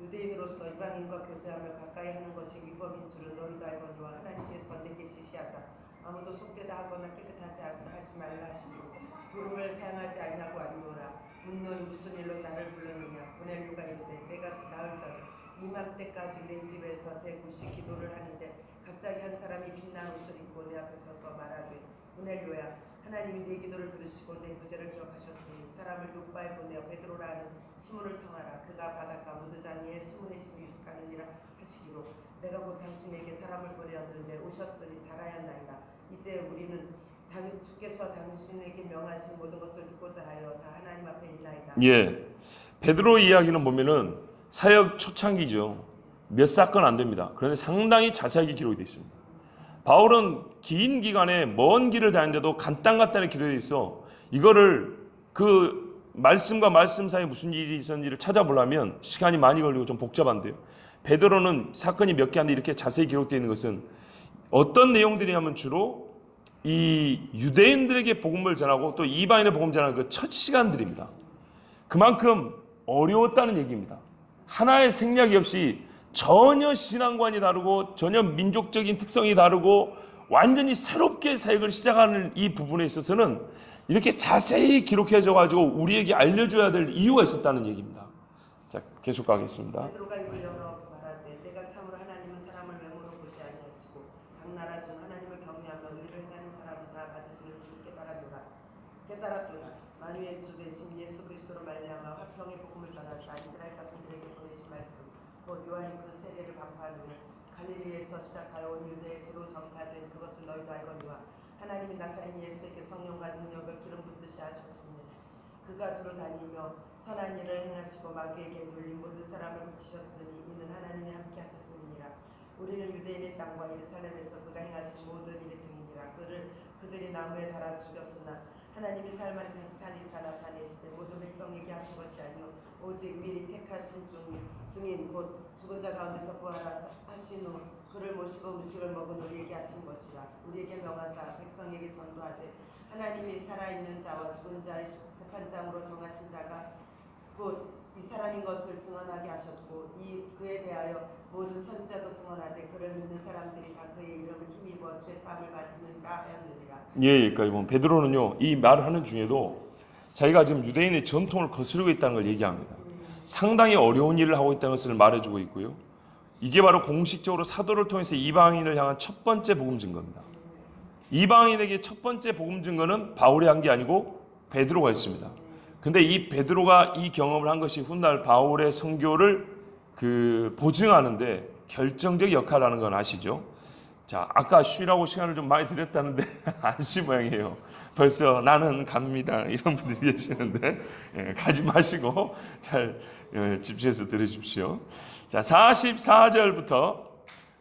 유대인으로서 이방인과 교제하며 가까이 하는 것이 위법인 줄은 너희도 알거니와 하나님께서 내게 지시하사 아무도 속되다 하거나 깨끗하지 않다 하지 말라 하시고 부름을 사용하지 아니하고 아니오라. 묻노니 무슨 일로 나를 불렀느냐. 고넬료가 이르되 내가 나흘 전 이맘때까지 내 집에서 제 굿이 기도를 하는데 갑자기 한 사람이 빛난 옷을 입고 내 앞에 서서 말하되 고넬료야 하나님이 내 기도를 들으시고 내 구제를 기억하셨으니 사람을 요바에 보내어 베드로라는 시몬을 청하라. 그가 바닷가 무두장 위에 시몬의 집에 유숙하느니라 하시기로 내가 곧 당신에게 사람을 보내었는데 오셨으니 잘하였나이다. 이제 우리는 주께서 당신에게 명하신 모든 것을 듣고자 하여 다 하나님 앞에 있나이다. 예, 베드로 이야기는 보면은 사역 초창기죠. 몇 사건 안 됩니다. 그런데 상당히 자세하게 기록이 되어 있습니다. 바울은 긴 기간에 먼 길을 다니는데도 간단간단하게 기록되어 있어 이거를 그 말씀과 말씀 사이에 무슨 일이 있었는지를 찾아보려면 시간이 많이 걸리고 좀 복잡한데요. 베드로는 사건이 몇 개 안에 이렇게 자세히 기록되어 있는 것은 어떤 내용들이냐면 주로 이 유대인들에게 복음을 전하고 또 이방인의 복음 전하는 그 첫 시간들입니다. 그만큼 어려웠다는 얘기입니다. 하나의 생략이 없이 전혀 신앙관이 다르고 전혀 민족적인 특성이 다르고 완전히 새롭게 사역을 시작하는 이 부분에 있어서는 이렇게 자세히 기록해져 가지고 우리에게 알려줘야 될 이유가 있었다는 얘기입니다. 자, 계속 가겠습니다. 베드로가 입을 열어 말하되 내가 참으로 하나님은 사람을 외모로 보지 아니하시고 각 나라 중 하나님을 경외하며 의를 행하는 사람을 다 받으시는 줄 깨달았도다. 만유의 주 되신 예수 그리스도로 말미암아 화평의 복음을 전하사 이스라엘 자손들에게 보내신 말씀 곧 요한이 그 세례를 반포하느니 갈릴리에서 시작하여 온 유대에 두루 전파된 그것을 너희도 알거니와 하나님이 나사렛 예수에게 성령과 능력을 기름 붓듯이 하셨으니 그가 두루 다니며 선한 일을 행하시고 마귀에게 눌린 모든 사람을 고치셨으니 이는 하나님이 함께 하셨음이니라. 우리는 유대인의 땅과 예루살렘에서 그가 행하신 모든 일의 증인이라. 그들이 나무에 달아 죽였으나 하나님이 살만이 다시 살리사 나타내시되 모든 백성에게 하신 것이 아니요 오직 미리 택하신 증인 곧 죽은 자 가운데서 부활하신 후 그를 모시고 음식을 먹은 우리에게 하신 것이라. 우리에게 명하사 백성에게 전도하되 하나님이 살아있는 자와 죽은 자의 재판장으로 정하신 자가 곧 이 사람인 것을 증언하게 하셨고 그에 대하여 모든 선지자도 증언하되 그를 믿는 사람들이 다 그의 이름을 힘입어 죄 사함을 받는다 하였느니라. 예, 여기까지 보면 베드로는요 이 말을 하는 중에도 자기가 지금 유대인의 전통을 거스르고 있다는 걸 얘기합니다. 상당히 어려운 일을 하고 있다는 것을 말해주고 있고요. 이게 바로 공식적으로 사도를 통해서 이방인을 향한 첫 번째 복음 증거입니다. 이방인에게 첫 번째 복음 증거는 바울이 한 게 아니고 베드로가 했습니다. 근데 이 베드로가 이 경험을 한 것이 훗날 바울의 선교를 보증하는데 결정적 역할을 하는 건 아시죠? 자, 아까 쉬라고 시간을 좀 많이 드렸다는데 안 쉬 모양이에요. 벌써 나는 갑니다. 이런 분들이 계시는데 가지 마시고 잘 집중해서 들으십시오. 자, 44절부터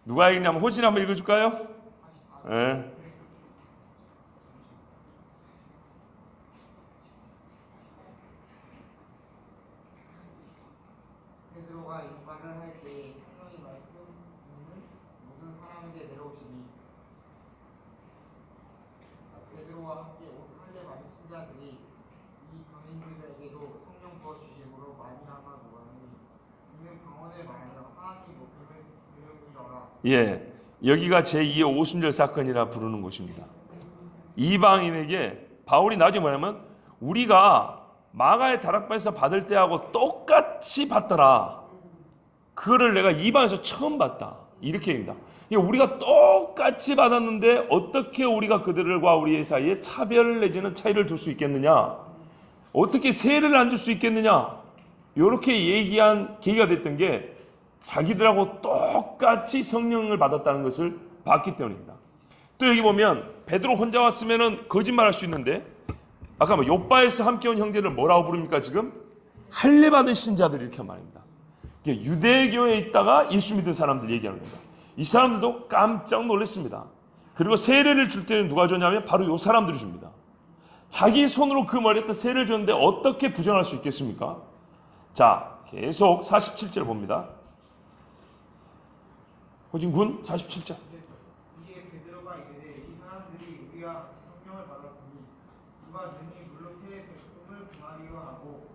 누가 읽냐면 호진 한번 읽어줄까요? 네. 베드로가 이 말을 할 때에 성령이 말씀을 모든 사람에게 내려오시니 베드로와 함께 온 할례 받은 신자들이 이 병인들에게도 성령 부어 주심으로 말미암아 노하니 이는 병원에 말하여 하나님 높임을 이름이로라. 예, 여기가 제2의 오순절 사건이라 부르는 곳입니다. 이방인에게 바울이 나중에 뭐냐면 우리가 마가의 다락방에서 받을 때하고 똑같이 받더라. 그거를 내가 이방에서 처음 봤다. 이렇게 얘기합니다. 우리가 똑같이 받았는데 어떻게 우리가 그들과 우리의 사이에 차별을 내지는 차이를 둘 수 있겠느냐? 어떻게 세례를 안 줄 수 있겠느냐? 이렇게 얘기한 계기가 됐던 게 자기들하고 똑같이 성령을 받았다는 것을 봤기 때문입니다. 또 여기 보면 베드로 혼자 왔으면은 거짓말할 수 있는데 아까 요바에서 함께 온 형제를 뭐라고 부릅니까? 지금 할례 받은 신자들 이렇게 말합니다. 유대교에 있다가 예수 믿은 사람들 얘기하는 겁니다. 이 사람들도 깜짝 놀랐습니다. 그리고 세례를 줄 때는 누가 줬냐면 바로 요 사람들이 줍니다. 자기 손으로 그 머리에다 세례를 줬는데 어떻게 부정할 수 있겠습니까? 자, 계속 47절 봅니다. 호진군 47절. 이에 베드로가 이르되 이 사람들이 우리가 성령을 받았으니 누가 능히 물로 세례 베품을 금하리로 하고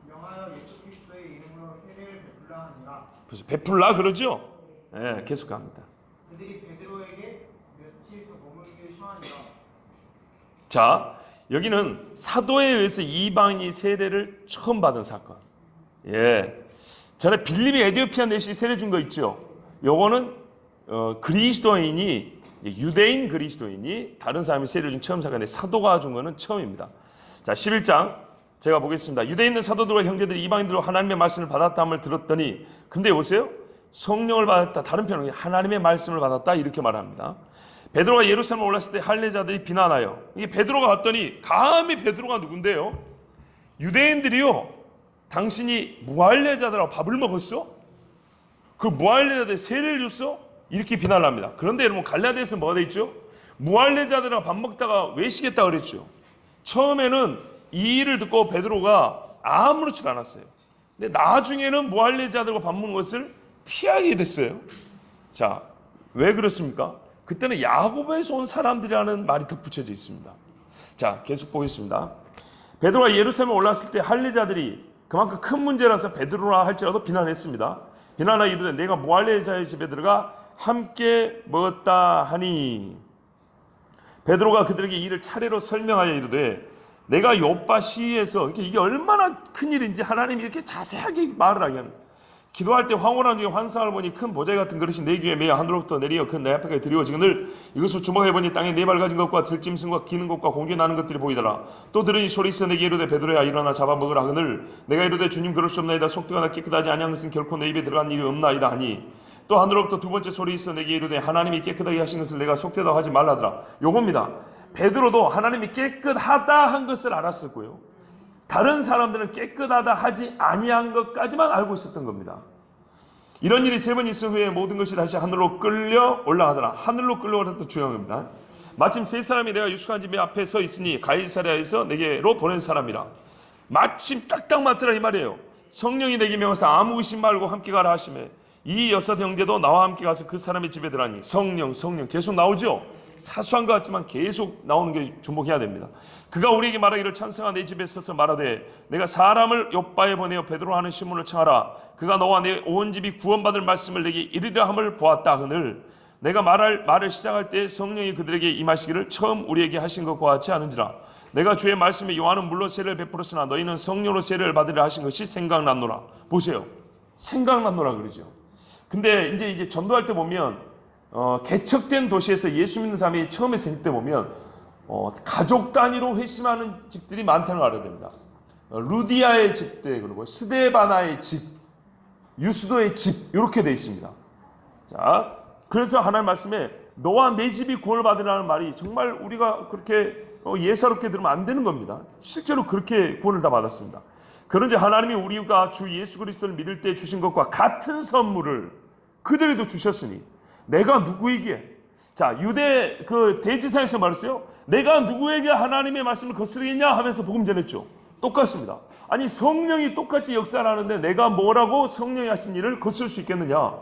명하여 예수 그리스도의 이름으로 세례를 베풀라 하니라. 그래서 베풀라 그러죠? 네, 계속 갑니다. 그들이 베드로에게 며칠 더 머물기를 청하니라. 자, 여기는 사도에 의해서 이방인이 세례를 처음 받은 사건. 예, 전에 빌립이 에디오피아 내시 세례 준 거 있죠? 요거는 그리스도인이 유대인 그리스도인이 다른 사람이 세례를 준 처음 사건인데 사도가 준 거는 처음입니다. 자, 11장 제가 보겠습니다. 유대인 있는 사도들과 형제들이 이방인들로 하나님의 말씀을 받았다함을 들었더니 근데 보세요. 성령을 받았다. 다른 편은 하나님의 말씀을 받았다 이렇게 말합니다. 베드로가 예루살렘에 올랐을 때 할례자들이 비난하여 이게 베드로가 갔더니 감히 베드로가 누군데요? 유대인들이요. 당신이 무할례자들하고 밥을 먹었어? 그 무할례자들 세례를 줬어? 이렇게 비난을 합니다. 그런데 여러분 갈라디아서 뭐가 돼 있죠? 무할례자들하고 밥 먹다가 외식했다 그랬죠. 처음에는 이 일을 듣고 베드로가 아무렇지도 않았어요. 근데 나중에는 무할례자들과 밥 먹는 것을 피하게 됐어요. 자, 왜 그렇습니까? 그때는 야곱에서 온 사람들이라는 말이 덧붙여져 있습니다. 자, 계속 보겠습니다. 베드로가 예루살렘에 올랐을 때 할례자들이 그만큼 큰 문제라서 베드로라 할지라도 비난했습니다. 비난하여 이르되 내가 무할례자의 집에 들어가 함께 먹었다 하니, 베드로가 그들에게 이를 차례로 설명하여 이르되 내가 요빠 시에서, 이게 얼마나 큰 일인지 하나님이 이렇게 자세하게 말을 하게 합니다. 기도할 때 황홀한 중에 환상을 보니 큰 보자기 같은 그릇이 내 귀에 매어 하늘로부터 내리어 그 내 앞에까지 드리워지거늘 이것을 주목해 보니 땅에 네 발 가진 것과 들짐승과 기는 것과 공중에 나는 것들이 보이더라. 또 들으니 소리 있어 내게 이르되 베드로야 일어나 잡아먹으라 하거늘 내가 이르되 주님 그럴 수 없나이다. 속되가 나 깨끗하지 아니한 것은 결코 내 입에 들어간 일이 없나이다 하니, 또 하늘로부터 두 번째 소리 있어 내게 이르되 하나님이 깨끗하게 하신 것을 내가 속되다고 하지 말라더라. 요겁니다. 베드로도 하나님이 깨끗하다 한 것을 알았었고요, 다른 사람들은 깨끗하다 하지 아니한 것까지만 알고 있었던 겁니다. 이런 일이 3번 있은 후에 모든 것이 다시 하늘로 끌려 올라가더라. 하늘로 끌려 올라갔던 중요합니다. 마침 3사람이 내가 유숙한 집 앞에 서 있으니 가이사랴에서 내게로 보낸 사람이라. 마침 딱딱 맞더라 이 말이에요. 성령이 내게 명하사 아무 의심 말고 함께 가라 하시매 이 6 형제도 나와 함께 가서 그 사람의 집에 들어가니, 성령 계속 나오죠. 사소한 것 같지만 계속 나오는 게 주목해야 됩니다. 그가 우리에게 말하기를 찬성아 내 집에 서서 말하되 내가 사람을 요빠에 보내어 베드로 하는 시몬을 청하라. 그가 너와 내 온 집이 구원받을 말씀을 내게 이르려 함을 보았다 하거늘 내가 말을 시작할 때 성령이 그들에게 임하시기를 처음 우리에게 하신 것과 같이 하는지라. 내가 주의 말씀에 요한은 물로 세례를 베풀었으나 너희는 성령으로 세례를 받으려 하신 것이 생각났노라. 보세요, 생각났노라 그러죠. 근데 이제 전도할 때 보면 개척된 도시에서 예수 믿는 사람이 처음에 생길 때 보면 가족 단위로 회심하는 집들이 많다는 걸 알아야 됩니다. 루디아의 집들, 그리고 스데바나의 집, 유스도의 집, 이렇게 되어 있습니다. 자, 그래서 하나님 말씀에 너와 내 집이 구원을 받으라는 말이 정말 우리가 그렇게 예사롭게 들으면 안 되는 겁니다. 실제로 그렇게 구원을 다 받았습니다. 그런지 하나님이 우리가 주 예수 그리스도를 믿을 때 주신 것과 같은 선물을 그들에도 주셨으니 내가 누구에게, 자, 유대 그 대지사에서 말했어요. 내가 누구에게 하나님의 말씀을 거스르겠냐 하면서 복음 전했죠. 똑같습니다. 아니 성령이 똑같이 역사를 하는데 내가 뭐라고 성령이 하신 일을 거스를 수 있겠느냐.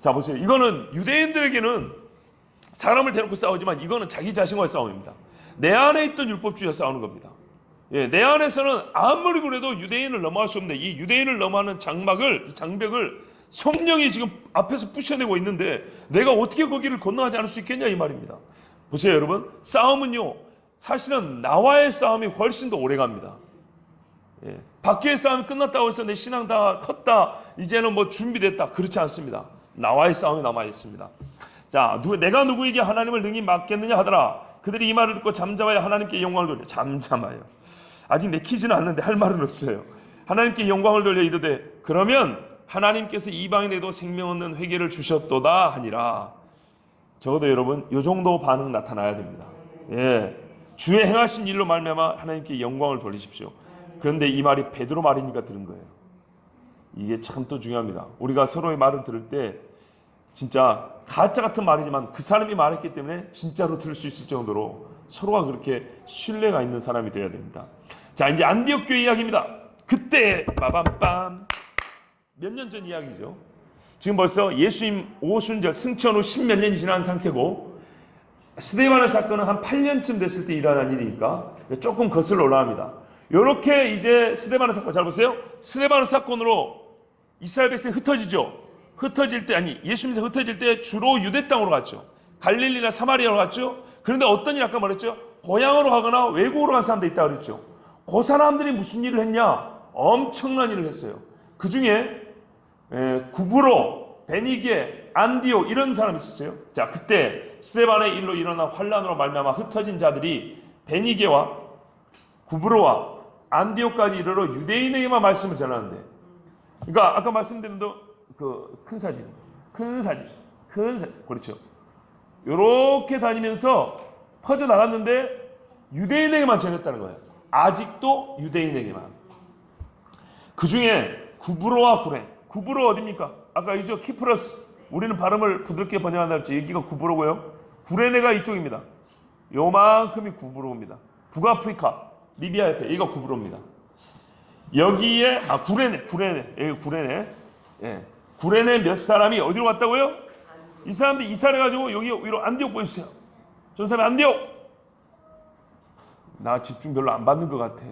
자 보세요. 이거는 유대인들에게는 사람을 대놓고 싸우지만 이거는 자기 자신과의 싸움입니다. 내 안에 있던 율법주의와 싸우는 겁니다. 예, 내 안에서는 아무리 그래도 유대인을 넘어갈 수 없는 이 유대인을 넘어가는 장벽을 성령이 지금 앞에서 부셔내고 있는데 내가 어떻게 거기를 건너가지 않을 수 있겠냐 이 말입니다. 보세요 여러분, 싸움은요 사실은 나와의 싸움이 훨씬 더 오래갑니다. 예, 밖의 싸움이 끝났다고 해서 내 신앙 다 컸다, 이제는 뭐 준비됐다, 그렇지 않습니다. 나와의 싸움이 남아있습니다. 자, 내가 누구에게 하나님을 능히 맡겠느냐 하더라. 그들이 이 말을 듣고 잠잠하여 하나님께 영광을 돌려. 잠잠하여, 아직 내키지는 않는데 할 말은 없어요. 하나님께 영광을 돌려 이르되 그러면 하나님께서 이방인에도 생명 없는 회개를 주셨도다 하니라. 적어도 여러분 이 정도 반응 나타나야 됩니다. 예, 주의 행하신 일로 말미암아 하나님께 영광을 돌리십시오. 그런데 이 말이 베드로 말이니까 들은 거예요. 이게 참 또 중요합니다. 우리가 서로의 말을 들을 때 진짜 가짜 같은 말이지만 그 사람이 말했기 때문에 진짜로 들을 수 있을 정도로 서로가 그렇게 신뢰가 있는 사람이 되어야 됩니다. 자, 이제 안디옥 교회 이야기입니다. 그때 빠밤빰, 몇 년 전 이야기죠. 지금 벌써 예수님 오순절 승천 후 10몇 년이 지난 상태고 스데바나 사건은 한 8년쯤 됐을 때 일어난 일이니까 조금 거슬러 올라갑니다. 이렇게 이제 스데바나 사건, 잘 보세요. 스데바나 사건으로 이스라엘 백성이 흩어지죠. 예수님께서 흩어질 때 주로 유대 땅으로 갔죠. 갈릴리나 사마리아로 갔죠. 그런데 어떤 일 아까 말했죠. 고향으로 가거나 외국으로 간 사람도 있다고 그랬죠. 그 사람들이 무슨 일을 했냐? 엄청난 일을 했어요. 그 중에 구브로, 베니게, 안디옥 이런 사람이 있었어요. 자, 그때 스데반의 일로 일어난 환란으로 말미암아 흩어진 자들이 베니게와 구브로와 안디옥까지 이르러 유대인에게만 말씀을 전하는데, 그러니까 아까 말씀드린 그 큰 사진, 그렇죠. 이렇게 다니면서 퍼져 나갔는데 유대인에게만 전했다는 거예요. 아직도 유대인에게만. 그 중에 구브로와 구레. 구브로 어디입니까? 아까 이죠, 키프러스. 우리는 발음을 부드럽게 번역한다 했죠. 여기가 구브로고요. 구레네가 이쪽입니다. 요만큼이 구브로입니다. 북아프리카, 리비아 옆에 여기가 구브로입니다. 여기에 구레네. 예. 구레네 몇 사람이 어디로 갔다고요? 이 사람들이 이사를 해가지고 여기 위로 안디옥 보여주세요. 전사님 안디옥. 나 집중 별로 안 받는 것 같아.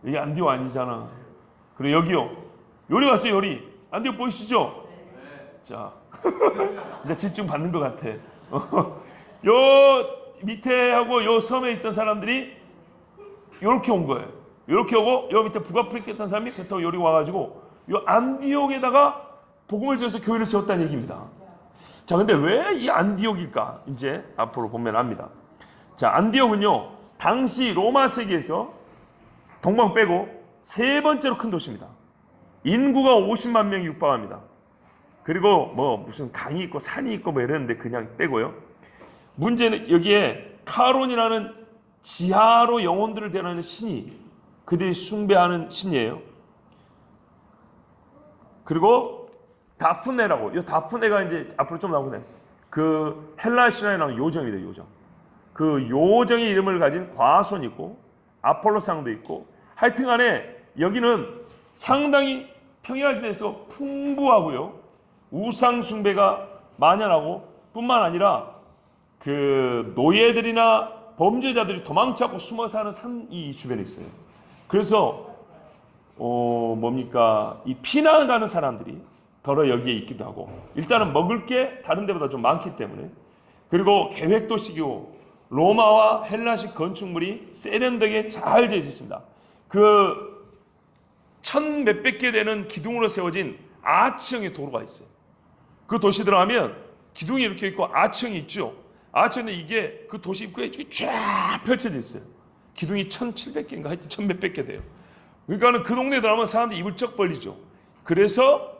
이게 안디옥 아니잖아. 그래 여기요. 요리 왔어요 요리. 안디옥 보이시죠? 자, 이제 집중 받는 것 같아. 요 밑에 하고 요 섬에 있던 사람들이 요렇게 온 거예요. 요렇게 오고 요 밑에 북아프리카 있던 사람이 배 타고 요리 와가지고 요 안디옥에다가 복음을 전해서 교회를 세웠다는 얘기입니다. 자, 근데 왜 이 안디옥일까? 이제 앞으로 보면 압니다. 자, 안디옥은요 당시 로마 세계에서 동방 빼고 세 번째로 큰 도시입니다. 인구가 50만 명이 육박합니다. 그리고 뭐 무슨 강이 있고 산이 있고 뭐 이러는데 그냥 빼고요. 문제는 여기에 카론이라는 지하로 영혼들을 대하는 신이 그들이 숭배하는 신이에요. 그리고 다프네라고, 이 다프네가 이제 앞으로 좀 나오네. 그 헬라 신화에 나오는 요정이래요, 요정. 그 요정의 이름을 가진 과손이 있고 아폴로상도 있고 하여튼간에 여기는 상당히 평야지대에서 풍부하고요. 우상 숭배가 만연하고 뿐만 아니라 그 노예들이나 범죄자들이 도망치 않고 숨어 사는 산이 주변에 있어요. 그래서 이 피난 가는 사람들이 더러 여기에 있기도 하고 일단은 먹을 게 다른 데보다 좀 많기 때문에 그리고 계획도시고 로마와 헬라식 건축물이 세련되게 잘 되어 있습니다. 그 천 몇백 개 되는 기둥으로 세워진 아치형의 도로가 있어요. 그 도시 들어가면 기둥이 이렇게 있고 아치형이 있죠. 아치형은 이게 그 도시 입구에 쫙 펼쳐져 있어요. 기둥이 1,700개인가 하여튼 1,몇백 개 돼요. 그러니까 그 동네에 들어가면 사람들이 입을 쩍 벌리죠. 그래서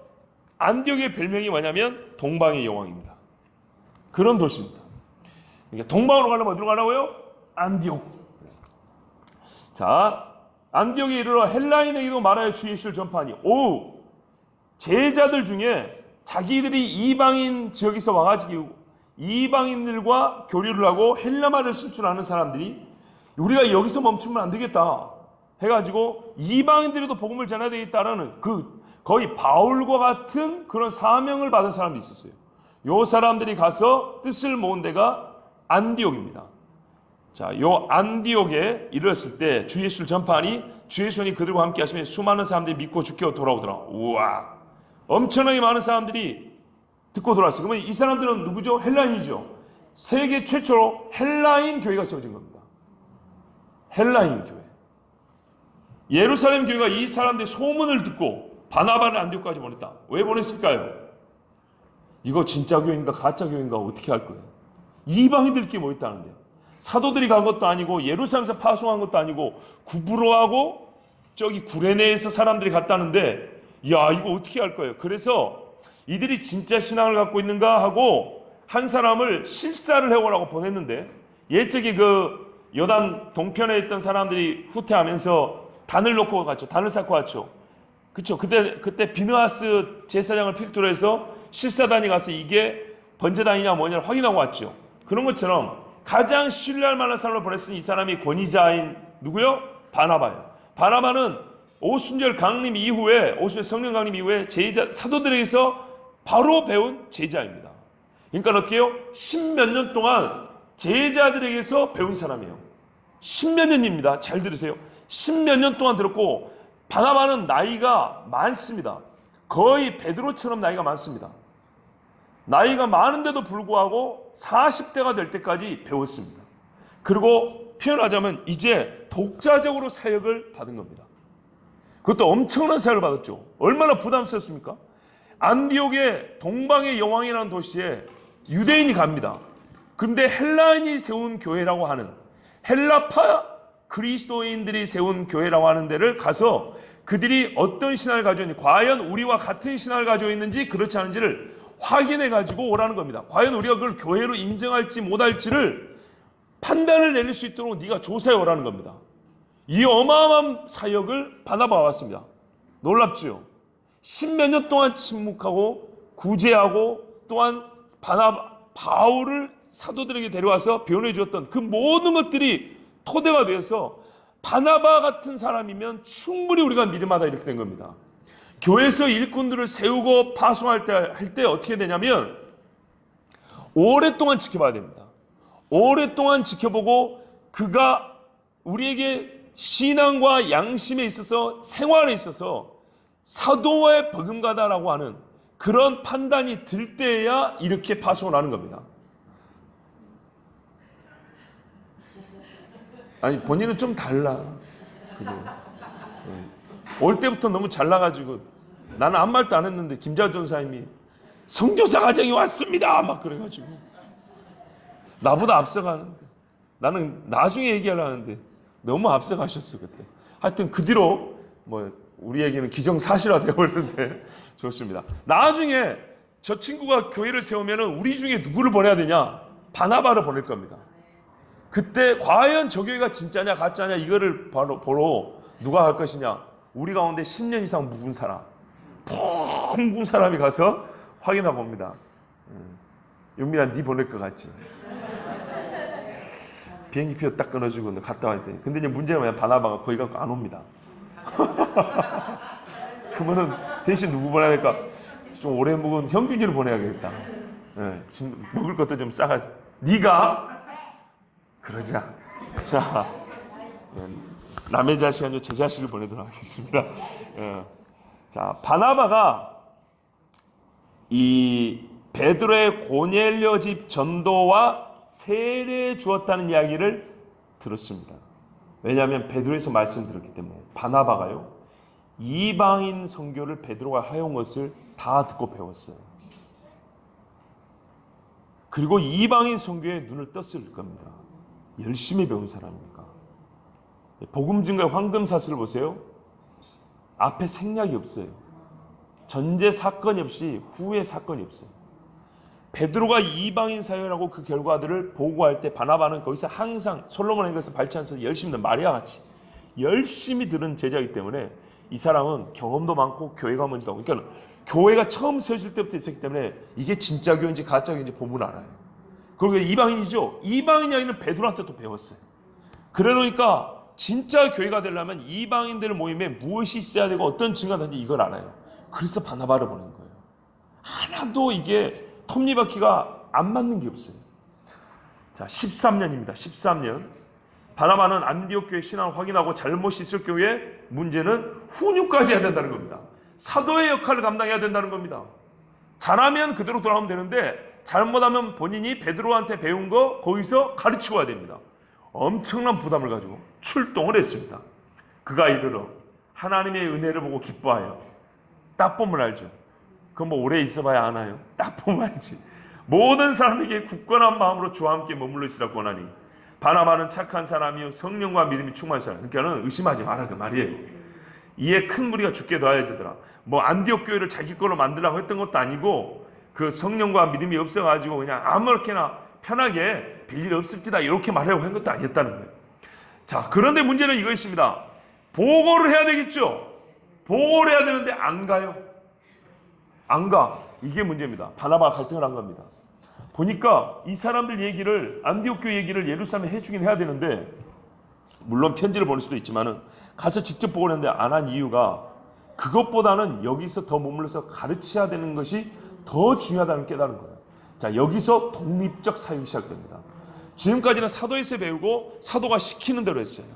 안디옥의 별명이 뭐냐면 동방의 여왕입니다. 그런 도시입니다. 그러니까 동방으로 가려면 어디로 가라고요? 안디옥. 자, 안디옥에 이르러 헬라인에게도 말하여 주 예수를 전파하니 제자들 중에 자기들이 이방인 지역에서 와가지고 이방인들과 교류를 하고 헬라말을 쓸 줄 아는 사람들이 우리가 여기서 멈추면 안 되겠다 해가지고 이방인들에도 복음을 전해야 되겠다라는 그 거의 바울과 같은 그런 사명을 받은 사람이 있었어요. 요 사람들이 가서 뜻을 모은 데가 안디옥입니다. 자, 요 안디옥에 이르렀을 때 주 예수를 전파하니 주 예수님이 그들과 함께 하시면 수많은 사람들이 믿고 주께 돌아오더라. 우와, 엄청나게 많은 사람들이 듣고 돌아왔어요. 그러면 이 사람들은 누구죠? 헬라인이죠. 세계 최초로 헬라인 교회가 세워진 겁니다. 헬라인 교회. 예루살렘 교회가 이 사람들의 소문을 듣고 바나바를 안디옥까지 보냈다. 왜 보냈을까요? 이거 진짜 교회인가 가짜 교회인가 어떻게 할 거예요? 이방인들끼리 모였다는데요. 사도들이 간 것도 아니고 예루살렘에서 파송한 것도 아니고 구브로하고 저기 구레네에서 사람들이 갔다는데 야 이거 어떻게 할 거예요? 그래서 이들이 진짜 신앙을 갖고 있는가 하고 한 사람을 실사를 해오라고 보냈는데 예적이 그 요단 동편에 있던 사람들이 후퇴하면서 단을 놓고 갔죠. 단을 쌓고 왔죠. 그렇죠. 그때 비느하스 제사장을 필두로 해서 실사단이 가서 이게 번제단이냐 뭐냐를 확인하고 왔죠. 그런 것처럼 가장 신뢰할 만한 사람을 보냈으니 이 사람이 권위자인 누구요? 바나바예요. 바나바는 오순절 강림 이후에 오순절 성령 강림 이후에 제자 사도들에게서 바로 배운 제자입니다. 그러니까 어떻게요? 10몇 년 동안 제자들에게서 배운 사람이에요. 10몇 년입니다. 잘 들으세요. 10몇 년 동안 들었고 바나바는 나이가 많습니다. 거의 베드로처럼 나이가 많습니다. 나이가 많은데도 불구하고 40대가 될 때까지 배웠습니다. 그리고 표현하자면 이제 독자적으로 사역을 받은 겁니다. 그것도 엄청난 사역을 받았죠. 얼마나 부담스럽습니까? 안디옥의 동방의 여왕이라는 도시에 유대인이 갑니다. 근데 헬라인이 세운 교회라고 하는 헬라파 그리스도인들이 세운 교회라고 하는 데를 가서 그들이 어떤 신앙을 가지고 있는지 과연 우리와 같은 신앙을 가지고 있는지 그렇지 않은지를 확인해 가지고 오라는 겁니다. 과연 우리가 그걸 교회로 인정할지 못할지를 판단을 내릴 수 있도록 네가 조사해 오라는 겁니다. 이 어마어마한 사역을 바나바가 왔습니다. 놀랍지요? 10몇 년 동안 침묵하고 구제하고 또한 바울을 사도들에게 데려와서 변호해 주었던 그 모든 것들이 토대가 되어서 바나바 같은 사람이면 충분히 우리가 믿음하다 이렇게 된 겁니다. 교회에서 일꾼들을 세우고 파송할 때 어떻게 되냐면 오랫동안 지켜봐야 됩니다. 오랫동안 지켜보고 그가 우리에게 신앙과 양심에 있어서 생활에 있어서 사도에 버금가다라고 하는 그런 판단이 들 때야 이렇게 파송을 하는 겁니다. 아니 본인은 좀 달라. 그죠? 올 때부터 너무 잘나가지고 나는 아무 말도 안 했는데 김자호 전사님이 선교사 가정이 왔습니다 막 그래가지고 나보다 앞서가는데 나는 나중에 얘기하려 하는데 너무 앞서가셨어 그때. 하여튼 그 뒤로 뭐 우리에게는 기정사실화 되어버렸는데 좋습니다. 나중에 저 친구가 교회를 세우면은 우리 중에 누구를 보내야 되냐? 바나바를 보낼 겁니다. 그때 과연 저 교회가 진짜냐 가짜냐 이거를 바로 보러 누가 할 것이냐? 우리 가운데 10년 이상 묵은 사람, 묵은 사람이 가서 확인하고 옵니다. 윤미야, 네 보낼 것 같지? 비행기표 딱 끊어주고 너 갔다 와 했더니 근데 이제 문제는 뭐냐? 바나바가 거기 가서 안 옵니다. 그러면은 대신 누구 보내야 될까? 좀 오래 묵은 형균이를 보내야겠다. 지금 먹을 것도 좀 싸가지고 네가 그러자. 자, 남의 자식 아니고 제 자식을 보내도록 하겠습니다. 자, 바나바가 이 베드로의 고넬료 집 전도와 세례 주었다는 이야기를 들었습니다. 왜냐하면 베드로에서 말씀드렸기 때문에 바나바가요 이방인 선교를 베드로가 하여온 것을 다 듣고 배웠어요. 그리고 이방인 선교에 눈을 떴을 겁니다. 열심히 배운 사람이니까. 복음 증거의 황금사슬을 보세요. 앞에 생략이 없어요. 전제 사건이 없이 후에 사건이 없어요. 베드로가 이방인 사회라고 그 결과들을 보고할 때 바나바는 거기서 항상 솔로몬의 것을 발췌하면서 열심히 마리아 같이 열심히 들은 제자이기 때문에 이 사람은 경험도 많고 교회가 먼저도 하고 그러니까 교회가 처음 세워질 때부터 있었기 때문에 이게 진짜 교회인지 가짜 교회인지 보면 알아요. 그리고 이방인이죠. 이방인 이야기는 베드로한테 또 배웠어요. 그러니까 진짜 교회가 되려면 이방인들 모임에 무엇이 있어야 되고 어떤 증거가 되는지 이걸 알아요. 그래서 바나바를 보낸 거예요. 하나도 이게 톱니바퀴가 안 맞는 게 없어요. 자, 13년입니다. 13년. 바나바는 안디옥 교회 신앙을 확인하고 잘못이 있을 경우에 문제는 훈육까지 해야 된다는 겁니다. 사도의 역할을 감당해야 된다는 겁니다. 잘하면 그대로 돌아오면 되는데 잘못하면 본인이 베드로한테 배운 거 거기서 가르치고 와야 됩니다. 엄청난 부담을 가지고 출동을 했습니다. 그가 이르러 하나님의 은혜를 보고 기뻐하여 딱 보면 알죠. 그건 뭐 오래 있어봐야 아나요? 딱 보면 알지. 모든 사람에게 굳건한 마음으로 주와 함께 머물러 있으라고 원하니 바나바는 착한 사람이요 성령과 믿음이 충만한 사람. 그러니까는 의심하지 마라 그 말이에요. 이에 큰 무리가 죽게 도와야지더라. 뭐 안디옥 교회를 자기 걸로 만들라고 했던 것도 아니고 그 성령과 믿음이 없어가지고 그냥 아무렇게나 편하게 별일 없을지다 이렇게 말하려고 한 것도 아니었다는 거예요. 자, 그런데 문제는 이거 있습니다. 보고를 해야 되겠죠. 보고를 해야 되는데 안 가요. 안 가. 이게 문제입니다. 바나바가 갈등을 한 겁니다. 보니까 이 사람들 얘기를 안디옥 교회 얘기를 예루살렘에 해주긴 해야 되는데 물론 편지를 보낼 수도 있지만은 가서 직접 보고를 했는데 안 한 이유가 그것보다는 여기서 더 머물러서 가르쳐야 되는 것이 더 중요하다는 깨달은 거예요. 자, 여기서 독립적 사역이 시작됩니다. 지금까지는 사도에서 배우고 사도가 시키는 대로 했어요.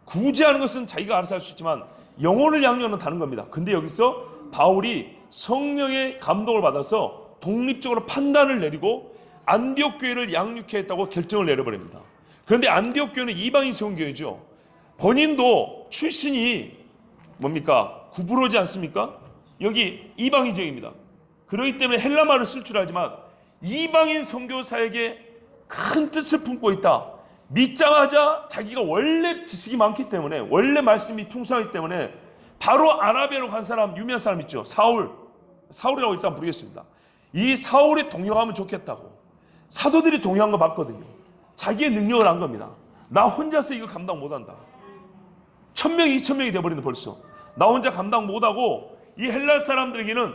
굳이 하는 것은 자기가 알아서 할 수 있지만 영혼을 양육하는 다른 겁니다. 근데 여기서 바울이 성령의 감동을 받아서 독립적으로 판단을 내리고 안디옥 교회를 양육해야 했다고 결정을 내려버립니다. 그런데 안디옥 교회는 이방인 세운 교회죠. 본인도 출신이 뭡니까? 구부러지 않습니까? 여기 이방인 지역입니다. 그렇기 때문에 헬라말을 쓸 줄 알지만 이방인 선교사에게 큰 뜻을 품고 있다. 믿자마자 자기가 원래 지식이 많기 때문에 원래 말씀이 풍성하기 때문에 바로 아라비아로 간 사람 유명한 사람 있죠. 사울이라고 일단 부르겠습니다. 이 사울이 동역하면 좋겠다고 사도들이 동역한 거 봤거든요. 자기의 능력을 안 겁니다. 나 혼자서 이거 감당 못한다. 1000명, 2000명이 돼버리는 벌써. 나 혼자 감당 못하고 이 헬라 사람들에게는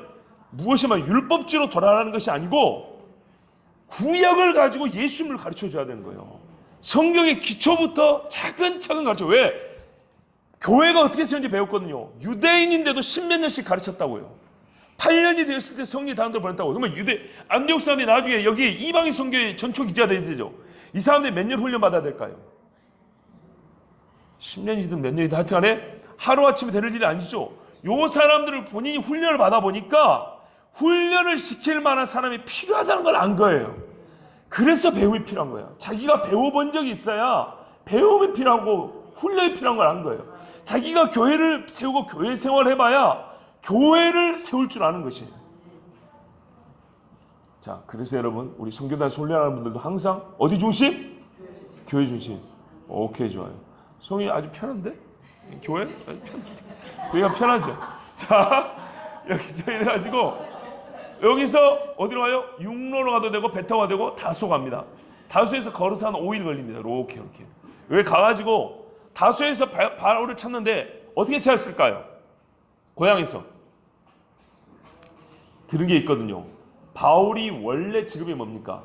무엇이면 율법주의로 돌아가는 것이 아니고 구약을 가지고 예수님을 가르쳐줘야 되는 거예요. 성경의 기초부터 차근차근 가르쳐. 왜? 교회가 어떻게 세운지 배웠거든요. 유대인인데도 10몇 년씩 가르쳤다고요. 8년이 되었을 때 성령이 다른데 보냈다고. 그러면 안디옥 사람이 나중에 여기 이방인 선교의 전초 기자가 돼야 되죠. 이 사람들이 몇 년 훈련 받아야 될까요? 10년이든 몇 년이든 하여튼 간에 하루아침에 되는 일이 아니죠. 요 사람들을 본인이 훈련을 받아보니까 훈련을 시킬 만한 사람이 필요하다는 걸 안 거예요. 그래서 배움이 필요한 거예요. 자기가 배워본 적이 있어야 배움이 필요하고 훈련이 필요한 걸 안 거예요. 자기가 교회를 세우고 교회 생활을 해봐야 교회를 세울 줄 아는 것이에요. 자, 그래서 여러분, 우리 선교단에서 훈련하는 분들도 항상 어디 중심? 교회 중심. 오케이, 좋아요. 성이 아주 편한데? 교회? 아주 편한데? 교회가 편하죠. 자, 여기서 이래가지고 여기서 어디로 가요? 육로로 가도 되고 배 타고 가도 되고 다소 갑니다. 다소에서 걸어서 한 5일 걸립니다. 이렇게. 여기 가가지고 다소에서 바울을 찾는데 어떻게 찾았을까요? 고향에서 들은 게 있거든요. 바울이 원래 직업이 뭡니까?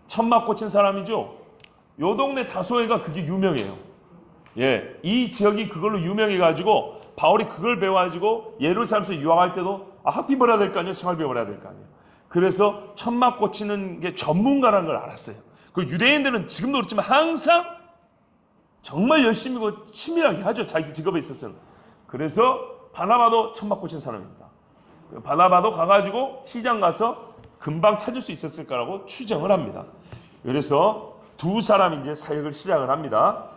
천막 꽂힌 사람이죠. 요 동네 다소해가 그게 유명해요. 예, 이 지역이 그걸로 유명해가지고 바울이 그걸 배워가지고 예루살렘에서 유학할 때도 학비 벌어야 될 거 아니에요? 생활비 벌어야 될 거 아니에요? 그래서 천막 꽂히는 게 전문가라는 걸 알았어요. 그 유대인들은 지금도 그렇지만 항상 정말 열심히 치밀하게 하죠. 자기 직업에 있어서는. 그래서 바나바도 천막 꽂힌 사람입니다. 바나바도 가가지고 시장 가서 금방 찾을 수 있었을 거라고 추정을 합니다. 그래서 두 사람이 이제 사역을 시작을 합니다.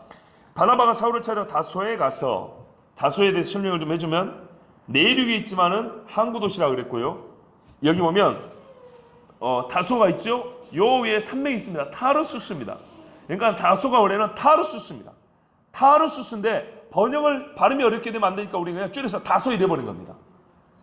바나바가 사울을 찾아 다소에 가서, 다소에 대해 설명을 좀 해주면 내륙에 있지만은 항구 도시라고 그랬고요. 여기 보면 다소가 있죠. 요 위에 산맥이 있습니다. 타르수스입니다. 그러니까 다소가 원래는 타르수스입니다. 타르수스인데 번역을 발음이 어렵게 되면 안 되니까 우리 그냥 줄여서 다소이 돼버린 겁니다.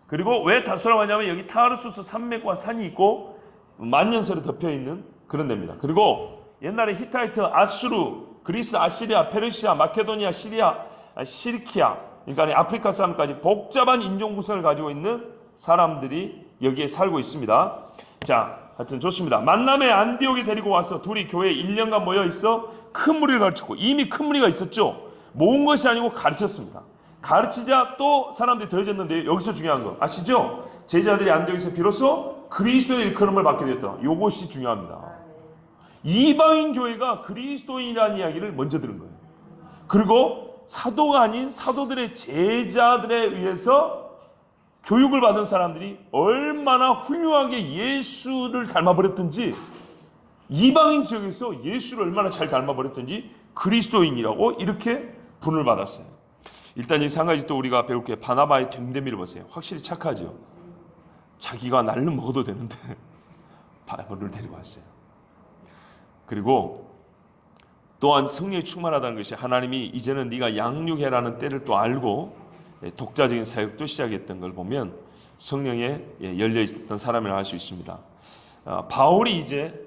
그리고 왜 다소라고 하냐면 여기 타르수스 산맥과 산이 있고 만년설에 덮여 있는 그런 데입니다. 그리고 옛날에 히타이트, 아수르, 그리스, 아시리아, 페르시아, 마케도니아, 시리아, 시리키아, 그러니까 아프리카 사람까지 복잡한 인종 구성을 가지고 있는 사람들이 여기에 살고 있습니다. 자, 하여튼 좋습니다. 만남에 안디옥에 데리고 와서 둘이 교회에 1년간 모여 있어 큰 무리를 가르쳤고, 이미 큰 무리가 있었죠. 모은 것이 아니고 가르쳤습니다. 가르치자 또 사람들이 더해졌는데 여기서 중요한 거 아시죠? 제자들이 안디옥에서 비로소 그리스도의 일컬음을 받게 되었다. 이것이 중요합니다. 이방인 교회가 그리스도인이라는 이야기를 먼저 들은 거예요. 그리고 사도가 아닌 사도들의 제자들에 의해서 교육을 받은 사람들이 얼마나 훌륭하게 예수를 닮아버렸든지, 이방인 지역에서 예수를 얼마나 잘 닮아버렸든지 그리스도인이라고 이렇게 분을 받았어요. 일단 여기서 한 가지 또 우리가 배울 게 바나바의 됨됨이를 보세요. 확실히 착하죠. 자기가 날름 먹어도 되는데 바울을 데리고 왔어요. 그리고 또한 성령이 충만하다는 것이, 하나님이 이제는 네가 양육해라는 때를 또 알고 독자적인 사역도 시작했던 걸 보면 성령에 열려 있었던 사람이라고 할 수 있습니다. 바울이 이제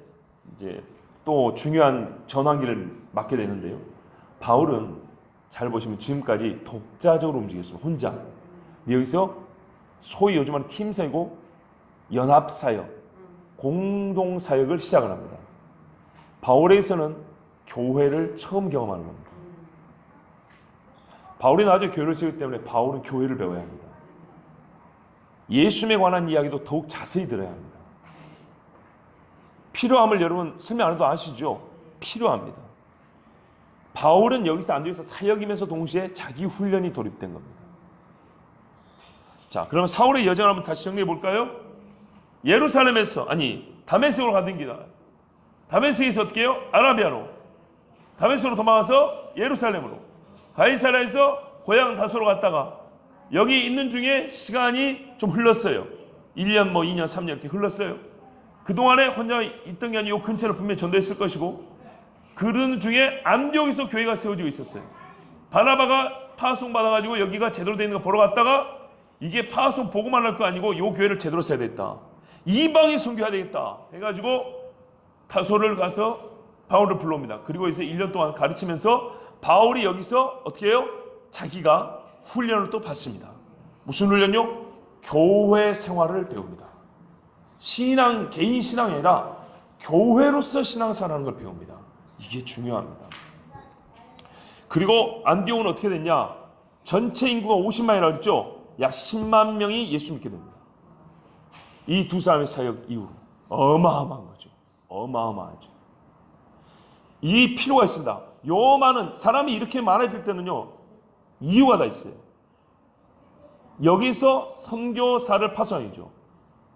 또 중요한 전환기를 맞게 되는데요. 바울은 잘 보시면 지금까지 독자적으로 움직였습니다. 혼자. 여기서 소위 요즘 하는 팀사이고 연합사역, 공동사역을 시작을 합니다. 바울에게서는 교회를 처음 경험하는 겁니다. 바울이 나중에 교회를 세우기 때문에 바울은 교회를 배워야 합니다. 예수님에 관한 이야기도 더욱 자세히 들어야 합니다. 필요함을 여러분 설명 안 해도 아시죠? 필요합니다. 바울은 여기서 안디옥에서 사역이면서 동시에 자기 훈련이 돌입된 겁니다. 자, 그러면 사울의 여정을 한번 다시 정리해 볼까요? 예루살렘에서, 다메섹으로 가던 길, 다메섹에서 어떻게 해요? 아라비아로, 다메섹으로 도망가서 예루살렘으로, 가이사랴에서 고향 다소로 갔다가 여기 있는 중에 시간이 좀 흘렀어요. 1년, 2년, 3년 이렇게 흘렀어요. 그동안에 혼자 있던 게 아니고 이 근처를 분명히 전도했을 것이고, 그런 중에 안디옥에서 교회가 세워지고 있었어요. 바나바가 파송 받아가지고 여기가 제대로 되어 있는 거 보러 갔다가 이게 파송 보고만 할 거 아니고 이 교회를 제대로 써야 되겠다. 이방인 선교해야 되겠다. 해가지고 다소를 가서 바울을 불러옵니다. 그리고 이제 1년 동안 가르치면서 바울이 여기서 어떻게 해요? 자기가 훈련을 또 받습니다. 무슨 훈련요? 교회 생활을 배웁니다. 신앙, 개인 신앙이 아니라 교회로서 신앙생활하는 걸 배웁니다. 이게 중요합니다. 그리고 안디옥은 어떻게 됐냐? 전체 인구가 50만이라고 했죠? 약 10만 명이 예수 믿게 됩니다. 이 두 사람의 사역 이후로. 어마어마한 거죠. 어마어마하죠. 이 필요가 있습니다. 요 많은 사람이 이렇게 많아질 때는요, 이유가 다 있어요. 여기서 선교사를 파송하죠.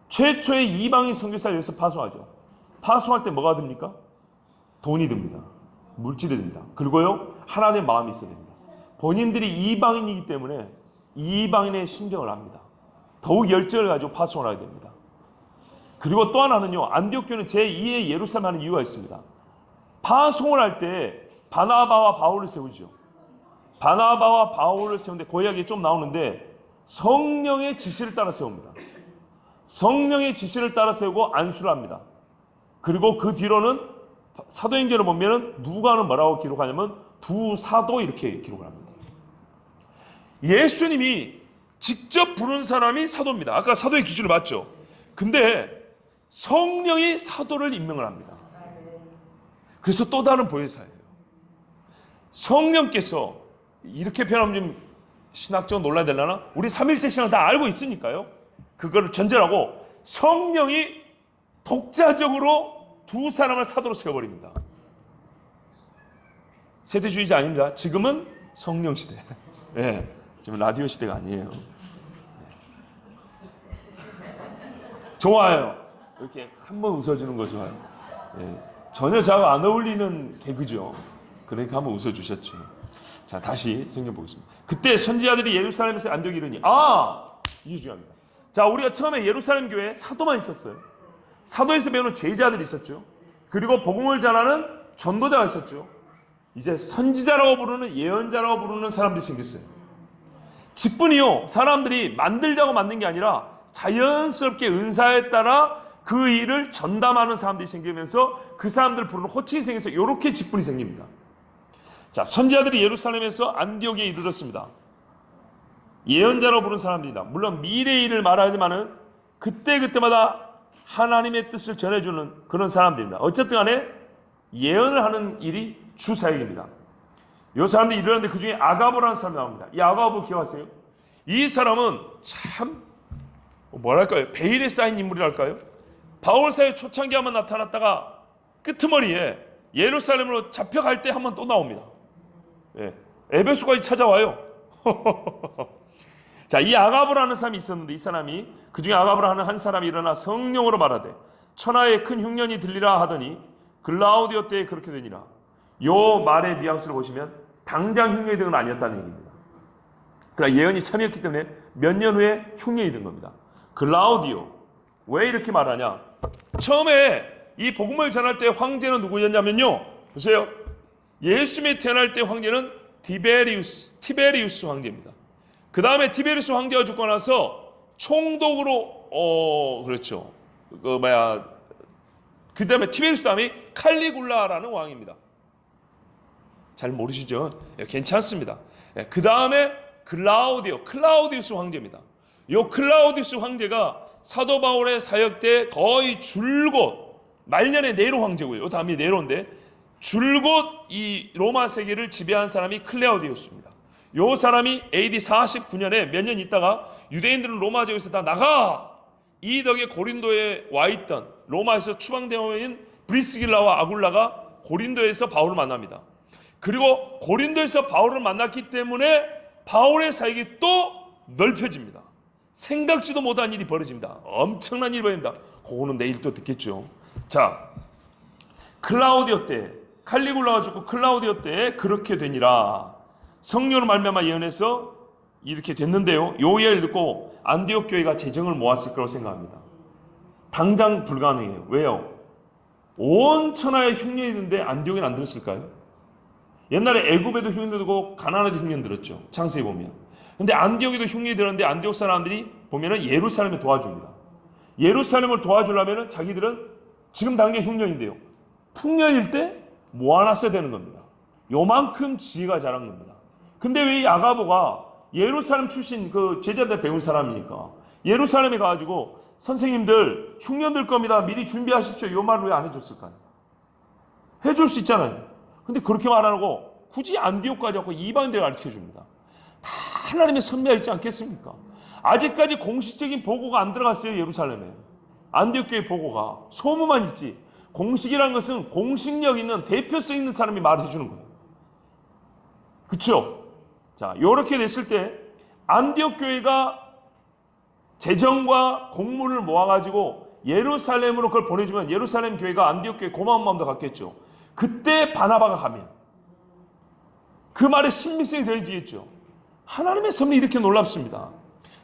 최초의 이방인 선교사를 여기서 파송하죠. 파송할 때 뭐가 듭니까? 돈이 듭니다. 물질이 듭니다. 그리고요, 하나님의 마음이 있어야 됩니다. 본인들이 이방인이기 때문에 이방인의 심정을 압니다. 더욱 열정을 가지고 파송을 하게 됩니다. 그리고 또 하나는요, 안디옥 교회는 제2의 예루살렘 하는 이유가 있습니다. 파송을 할 때 바나바와 바울을 세우죠. 바나바와 바울을 세우는데 그 이야기 좀 나오는데 성령의 지시를 따라 세웁니다. 성령의 지시를 따라 세우고 안수를 합니다. 그리고 그 뒤로는 사도행전을 보면은 누가는 뭐라고 기록하냐면 두 사도 이렇게 기록을 합니다. 예수님이 직접 부른 사람이 사도입니다. 아까 사도의 기준을 봤죠. 근데 성령이 사도를 임명을 합니다. 그래서 또 다른 보혜사예요. 성령께서 이렇게 표현하면 좀 신학적으로 놀라야 되려나? 우리 삼일체 신앙 다 알고 있으니까요. 그거를 전제하고 성령이 독자적으로 두 사람을 사도로 세워버립니다. 세대주의자 아닙니다. 지금은 성령 시대. 네, 지금 라디오 시대가 아니에요. 좋아요. 이렇게 한번 웃어주는 거 좋아요. 네, 전혀 저하고 안 어울리는 개그죠. 그러니까 한번 웃어주셨죠. 자, 다시 성경 보겠습니다. 그때 선지자들이 예루살렘에서 안디옥에 이르니, 이게 중요합니다. 자, 우리가 처음에 예루살렘 교회에 사도만 있었어요. 사도에서 배우는 제자들이 있었죠. 그리고 복음을 전하는 전도자가 있었죠. 이제 선지자라고 부르는 예언자라고 부르는 사람들이 생겼어요. 직분이요, 사람들이 만들자고 만든 게 아니라 자연스럽게 은사에 따라 그 일을 전담하는 사람들이 생기면서 그 사람들 부르는 호칭이 생겨서 이렇게 직분이 생깁니다. 자, 선지자들이 예루살렘에서 안디옥에 이르렀습니다. 예언자로 부른 사람들이다. 물론 미래의 일을 말하지만은 그때마다 하나님의 뜻을 전해주는 그런 사람들입니다. 어쨌든 간에 예언을 하는 일이 주 사역입니다. 이 사람들이 이르렀는데 그 중에 아가보라는 사람이 나옵니다. 이 아가보 기억하세요? 이 사람은 참 뭐랄까요? 베일에 쌓인 인물이랄까요? 바울 사회 초창기 한번 나타났다가 끄트머리에 예루살렘으로 잡혀갈 때 한번 또 나옵니다. 예, 에베소까지 찾아와요. 자, 이 아가보라는 사람이 있었는데 이 사람이 그 중에 아가보라 하는 한 사람이 일어나 성령으로 말하되 천하에 큰 흉년이 들리라 하더니 글라우디오 때에 그렇게 되니라. 요 말의 뉘앙스를 보시면 당장 흉년이 든 건 아니었다는 얘기입니다. 그러나 예언이 참이었기 때문에 몇 년 후에 흉년이 든 겁니다. 글라우디오. 왜 이렇게 말하냐? 처음에 이 복음을 전할 때 황제는 누구였냐면요, 보세요. 예수님이 태어날 때 황제는 티베리우스 황제입니다. 그 다음에 티베리우스 황제가 죽고 나서 총독으로 그렇죠. 그 다음에 티베리우스 다음에 칼리굴라라는 왕입니다. 잘 모르시죠? 괜찮습니다. 그 다음에 클라우디우스 황제입니다. 이 클라우디우스 황제가 사도 바울의 사역 때 거의 줄곧 말년에 네로 황제고요. 다음이 네로인데 줄곧 이 로마 세계를 지배한 사람이 클라우디우스입니다. 이 사람이 AD 49년에 몇 년 있다가 유대인들은 로마 지역에서 다 나가! 이 덕에 고린도에 와 있던 로마에서 추방대원인 브리스길라와 아굴라가 고린도에서 바울을 만납니다. 그리고 고린도에서 바울을 만났기 때문에 바울의 사역이 또 넓혀집니다. 생각지도 못한 일이 벌어집니다. 엄청난 일이 벌어집니다. 그거는 내일 또 듣겠죠. 자, 클라우디오 때 칼리굴라가 죽고 클라우디오 때 그렇게 되니라. 성령으로 말미암아 예언해서 이렇게 됐는데요. 요 예를 듣고 안디옥 교회가 재정을 모았을 거라고 생각합니다. 당장 불가능해요. 왜요? 온 천하에 흉년이 있는데 안디옥에는 안 들었을까요? 옛날에 애굽에도 흉년 들고 가나안에도 흉년 들었죠. 창세기 보면. 근데 안디옥에도 흉년이 들었는데 안디옥 사람들이 보면은 예루살렘에 도와줍니다. 예루살렘을 도와주려면은 자기들은 지금 당장 흉년인데요. 풍년일 때 모아놨어야 되는 겁니다. 요만큼 지혜가 자란 겁니다. 근데 왜 이 아가보가 예루살렘 출신 그 제자들 배운 사람이니까 예루살렘에 가가지고 선생님들 흉년 들 겁니다. 미리 준비하십시오. 이 말을 왜 안 해줬을까요? 해줄 수 있잖아요. 근데 그렇게 말 안 하고 굳이 안디옥까지 하고 이방인들 가르쳐줍니다. 다 하나님의 섭리가 있지 않겠습니까? 아직까지 공식적인 보고가 안 들어갔어요. 예루살렘에. 안디옥 교회 보고가. 소문만 있지. 공식이라는 것은 공식력 있는 대표성 있는 사람이 말해 주는 거예요. 그렇죠? 자, 요렇게 됐을 때 안디옥 교회가 재정과 공문을 모아가지고 예루살렘으로 그걸 보내주면 예루살렘 교회가 안디옥 교회 고마운 마음도 갖겠죠. 그때 바나바가 가면 그 말에 신빙성이 더해지겠죠. 하나님의 섭리 이렇게 놀랍습니다.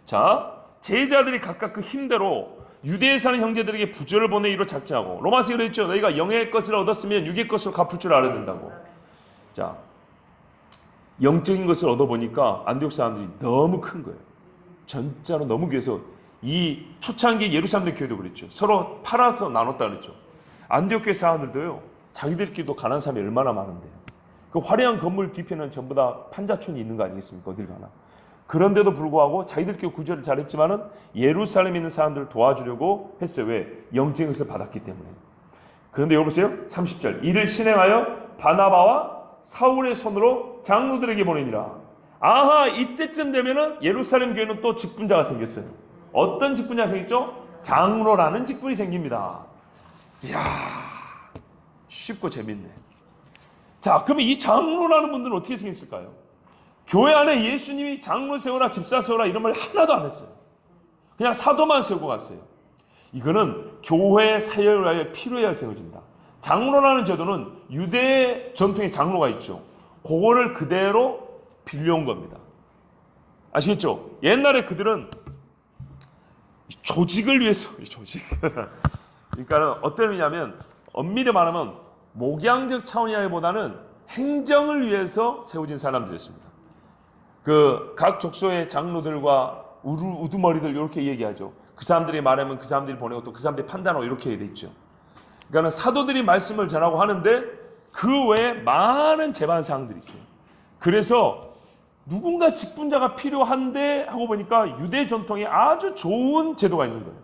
자, 제자들이 각각 그 힘대로 유대에 사는 형제들에게 부조를 보내기로 작정하고, 로마서에 그랬죠. 너희가 영의 것을 얻었으면 육의 것으로 갚을 줄 알아야 된다고. 자, 영적인 것을 얻어보니까 안디옥 사람들이 너무 큰 거예요. 진짜로 너무 귀해서. 이 초창기 예루살렘 교회도 그랬죠. 서로 팔아서 나눴다 그랬죠. 안디옥 교회 사람들도요, 자기들끼리도 가난한 사람이 얼마나 많은데, 그 화려한 건물 뒤편에는 전부 다 판자촌이 있는 거 아니겠습니까? 어딜 가나. 그런데도 불구하고 자기들끼리 구제를 잘했지만은 예루살렘에 있는 사람들을 도와주려고 했어요. 왜? 영적인 것을 받았기 때문에. 그런데 여기 보세요. 30절. 이를 실행하여 바나바와 사울의 손으로 장로들에게 보내니라. 아하, 이때쯤 되면은 예루살렘 교회는 또 직분자가 생겼어요. 어떤 직분자가 생겼죠? 장로라는 직분이 생깁니다. 이야, 쉽고 재밌네. 자, 그러면 이 장로라는 분들은 어떻게 생겼을까요? 교회 안에 예수님이 장로 세워라, 집사 세워라 이런 말 하나도 안 했어요. 그냥 사도만 세우고 갔어요. 이거는 교회 사역을 위하여 필요해야 세워진다. 장로라는 제도는 유대 전통의 장로가 있죠. 그거를 그대로 빌려온 겁니다. 아시겠죠? 옛날에 그들은 조직을 위해서, 조직. 그러니까 어떤 의미냐면 엄밀히 말하면 목양적 차원이라기보다는 행정을 위해서 세워진 사람들이었습니다. 그 각 족속의 장로들과 우두머리들 이렇게 얘기하죠. 그 사람들이 말하면 그 사람들이 보내고 또 그 사람들이 판단하고 이렇게 돼 있죠. 그러니까 사도들이 말씀을 전하고 하는데 그 외에 많은 제반 사항들이 있어요. 그래서 누군가 직분자가 필요한데 하고 보니까 유대 전통에 아주 좋은 제도가 있는 거예요.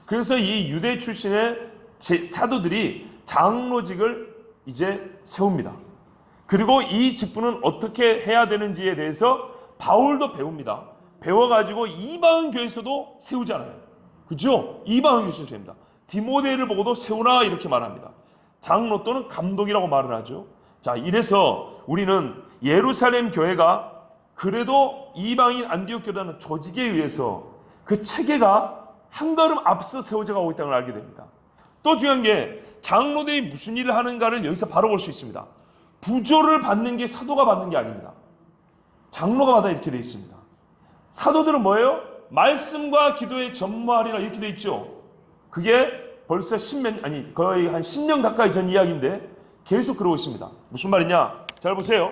그래서 이 유대 출신의 사도들이 장로직을 이제 세웁니다. 그리고 이 직분은 어떻게 해야 되는지에 대해서 바울도 배웁니다. 배워가지고 이방인 교회에서도 세우잖아요. 그죠? 이방인 교회에서 세웁니다. 디모데를 보고도 세우라 이렇게 말합니다. 장로 또는 감독이라고 말을 하죠. 자, 이래서 우리는 예루살렘 교회가 그래도 이방인 안디옥 교회라는 조직에 의해서 그 체계가 한 걸음 앞서 세워져 가고 있다는 걸 알게 됩니다. 또 중요한 게 장로들이 무슨 일을 하는가를 여기서 바로 볼 수 있습니다. 부조를 받는 게 사도가 받는 게 아닙니다. 장로가 받아 이렇게 되어 있습니다. 사도들은 뭐예요? 말씀과 기도에 전무하리라 이렇게 되어 있죠. 그게 벌써 거의 한 10년 가까이 전 이야기인데 계속 그러고 있습니다. 무슨 말이냐? 잘 보세요.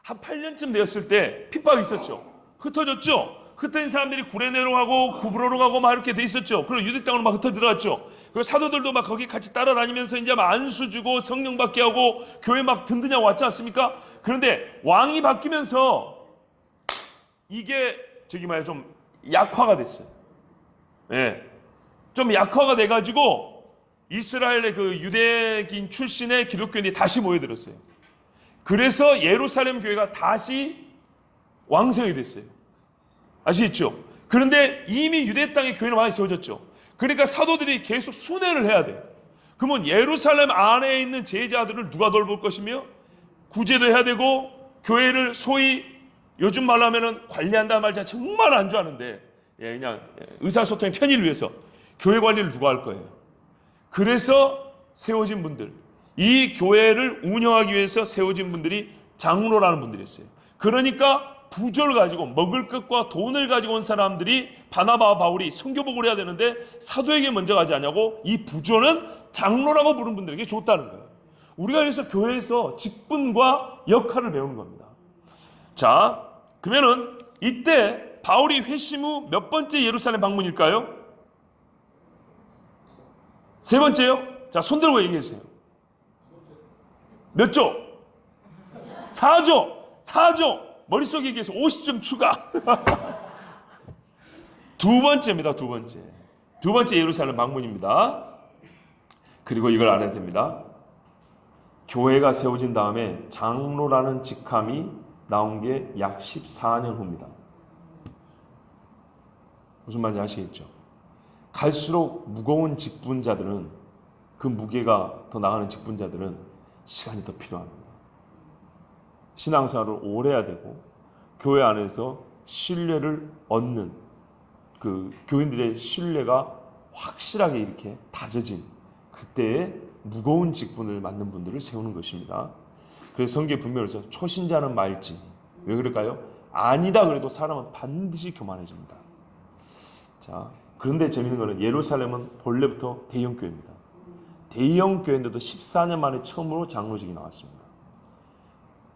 한 8년쯤 되었을 때 핍박이 있었죠. 흩어졌죠. 흩어진 사람들이 구레네로 가고 구브로로 가고 막 이렇게 돼 있었죠. 그리고 유대 땅으로 막 흩어 들어갔죠. 그리고 사도들도 막 거기 같이 따라다니면서 이제 막 안수 주고 성령 받게 하고 교회 막 든든하고 왔지 않습니까? 그런데 왕이 바뀌면서 이게 좀 약화가 됐어요. 예. 좀 약화가 돼가지고 이스라엘의 그 유대인 출신의 기독교인이 다시 모여들었어요. 그래서 예루살렘 교회가 다시 왕성이 됐어요. 아시겠죠? 그런데 이미 유대 땅에 교회는 많이 세워졌죠. 그러니까 사도들이 계속 순회를 해야 돼요. 그러면 예루살렘 안에 있는 제자들을 누가 돌볼 것이며 구제도 해야 되고 교회를 소위 요즘 말로 하면은 관리한다는 말 자체 정말 안 좋아하는데 그냥 의사소통의 편의를 위해서 교회 관리를 누가 할 거예요. 그래서 세워진 분들, 이 교회를 운영하기 위해서 세워진 분들이 장로라는 분들이었어요. 그러니까 부조를 가지고 먹을 것과 돈을 가지고 온 사람들이 바나바와 바울이 선교복을 해야 되는데 사도에게 먼저 가지 않냐고 이 부조는 장로라고 부르는 분들에게 줬다는 거예요. 우리가 그래서 교회에서 직분과 역할을 배우는 겁니다. 자, 그러면은 이때 바울이 회심 후 몇 번째 예루살렘 방문일까요? 세 번째요? 자, 손 들고 얘기해 주세요. 몇 조? 4조. 4조. 머릿속에 얘기해서 50점 추가. 두 번째입니다. 두 번째 예루살렘 방문입니다. 그리고 이걸 알아야 됩니다. 교회가 세워진 다음에 장로라는 직함이 나온 게 약 14년 후입니다. 무슨 말인지 아시겠죠? 갈수록 무거운 직분자들은, 그 무게가 더 나가는 직분자들은 시간이 더 필요합니다. 신앙생활을 오래 해야 되고 교회 안에서 신뢰를 얻는, 그 교인들의 신뢰가 확실하게 이렇게 다져진 그때에 무거운 직분을 맡는 분들을 세우는 것입니다. 그래서 성경에 분명히 그래서 초신자는 말지. 왜 그럴까요? 아니다 그래도 사람은 반드시 교만해집니다. 자, 그런데 재밌는 거는 예루살렘은 본래부터 대형교회입니다. 대형교회인데도 14년 만에 처음으로 장로직이 나왔습니다.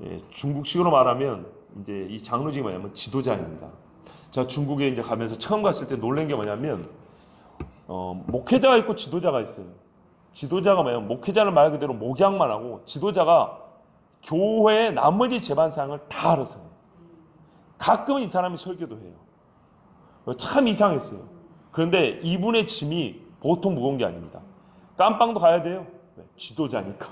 예, 중국식으로 말하면 이제 이 장로직이 뭐냐면 지도자입니다. 제가 중국에 이제 가면서 처음 갔을 때 놀란 게 뭐냐면 목회자가 있고 지도자가 있어요. 지도자가 뭐냐면 목회자는 말 그대로 목양만 하고, 지도자가 교회의 나머지 재반 사항을 다 알아서 해요. 가끔은 이 사람이 설교도 해요. 참 이상했어요. 그런데 이분의 짐이 보통 무거운 게 아닙니다. 깜빵도 가야 돼요. 왜? 지도자니까.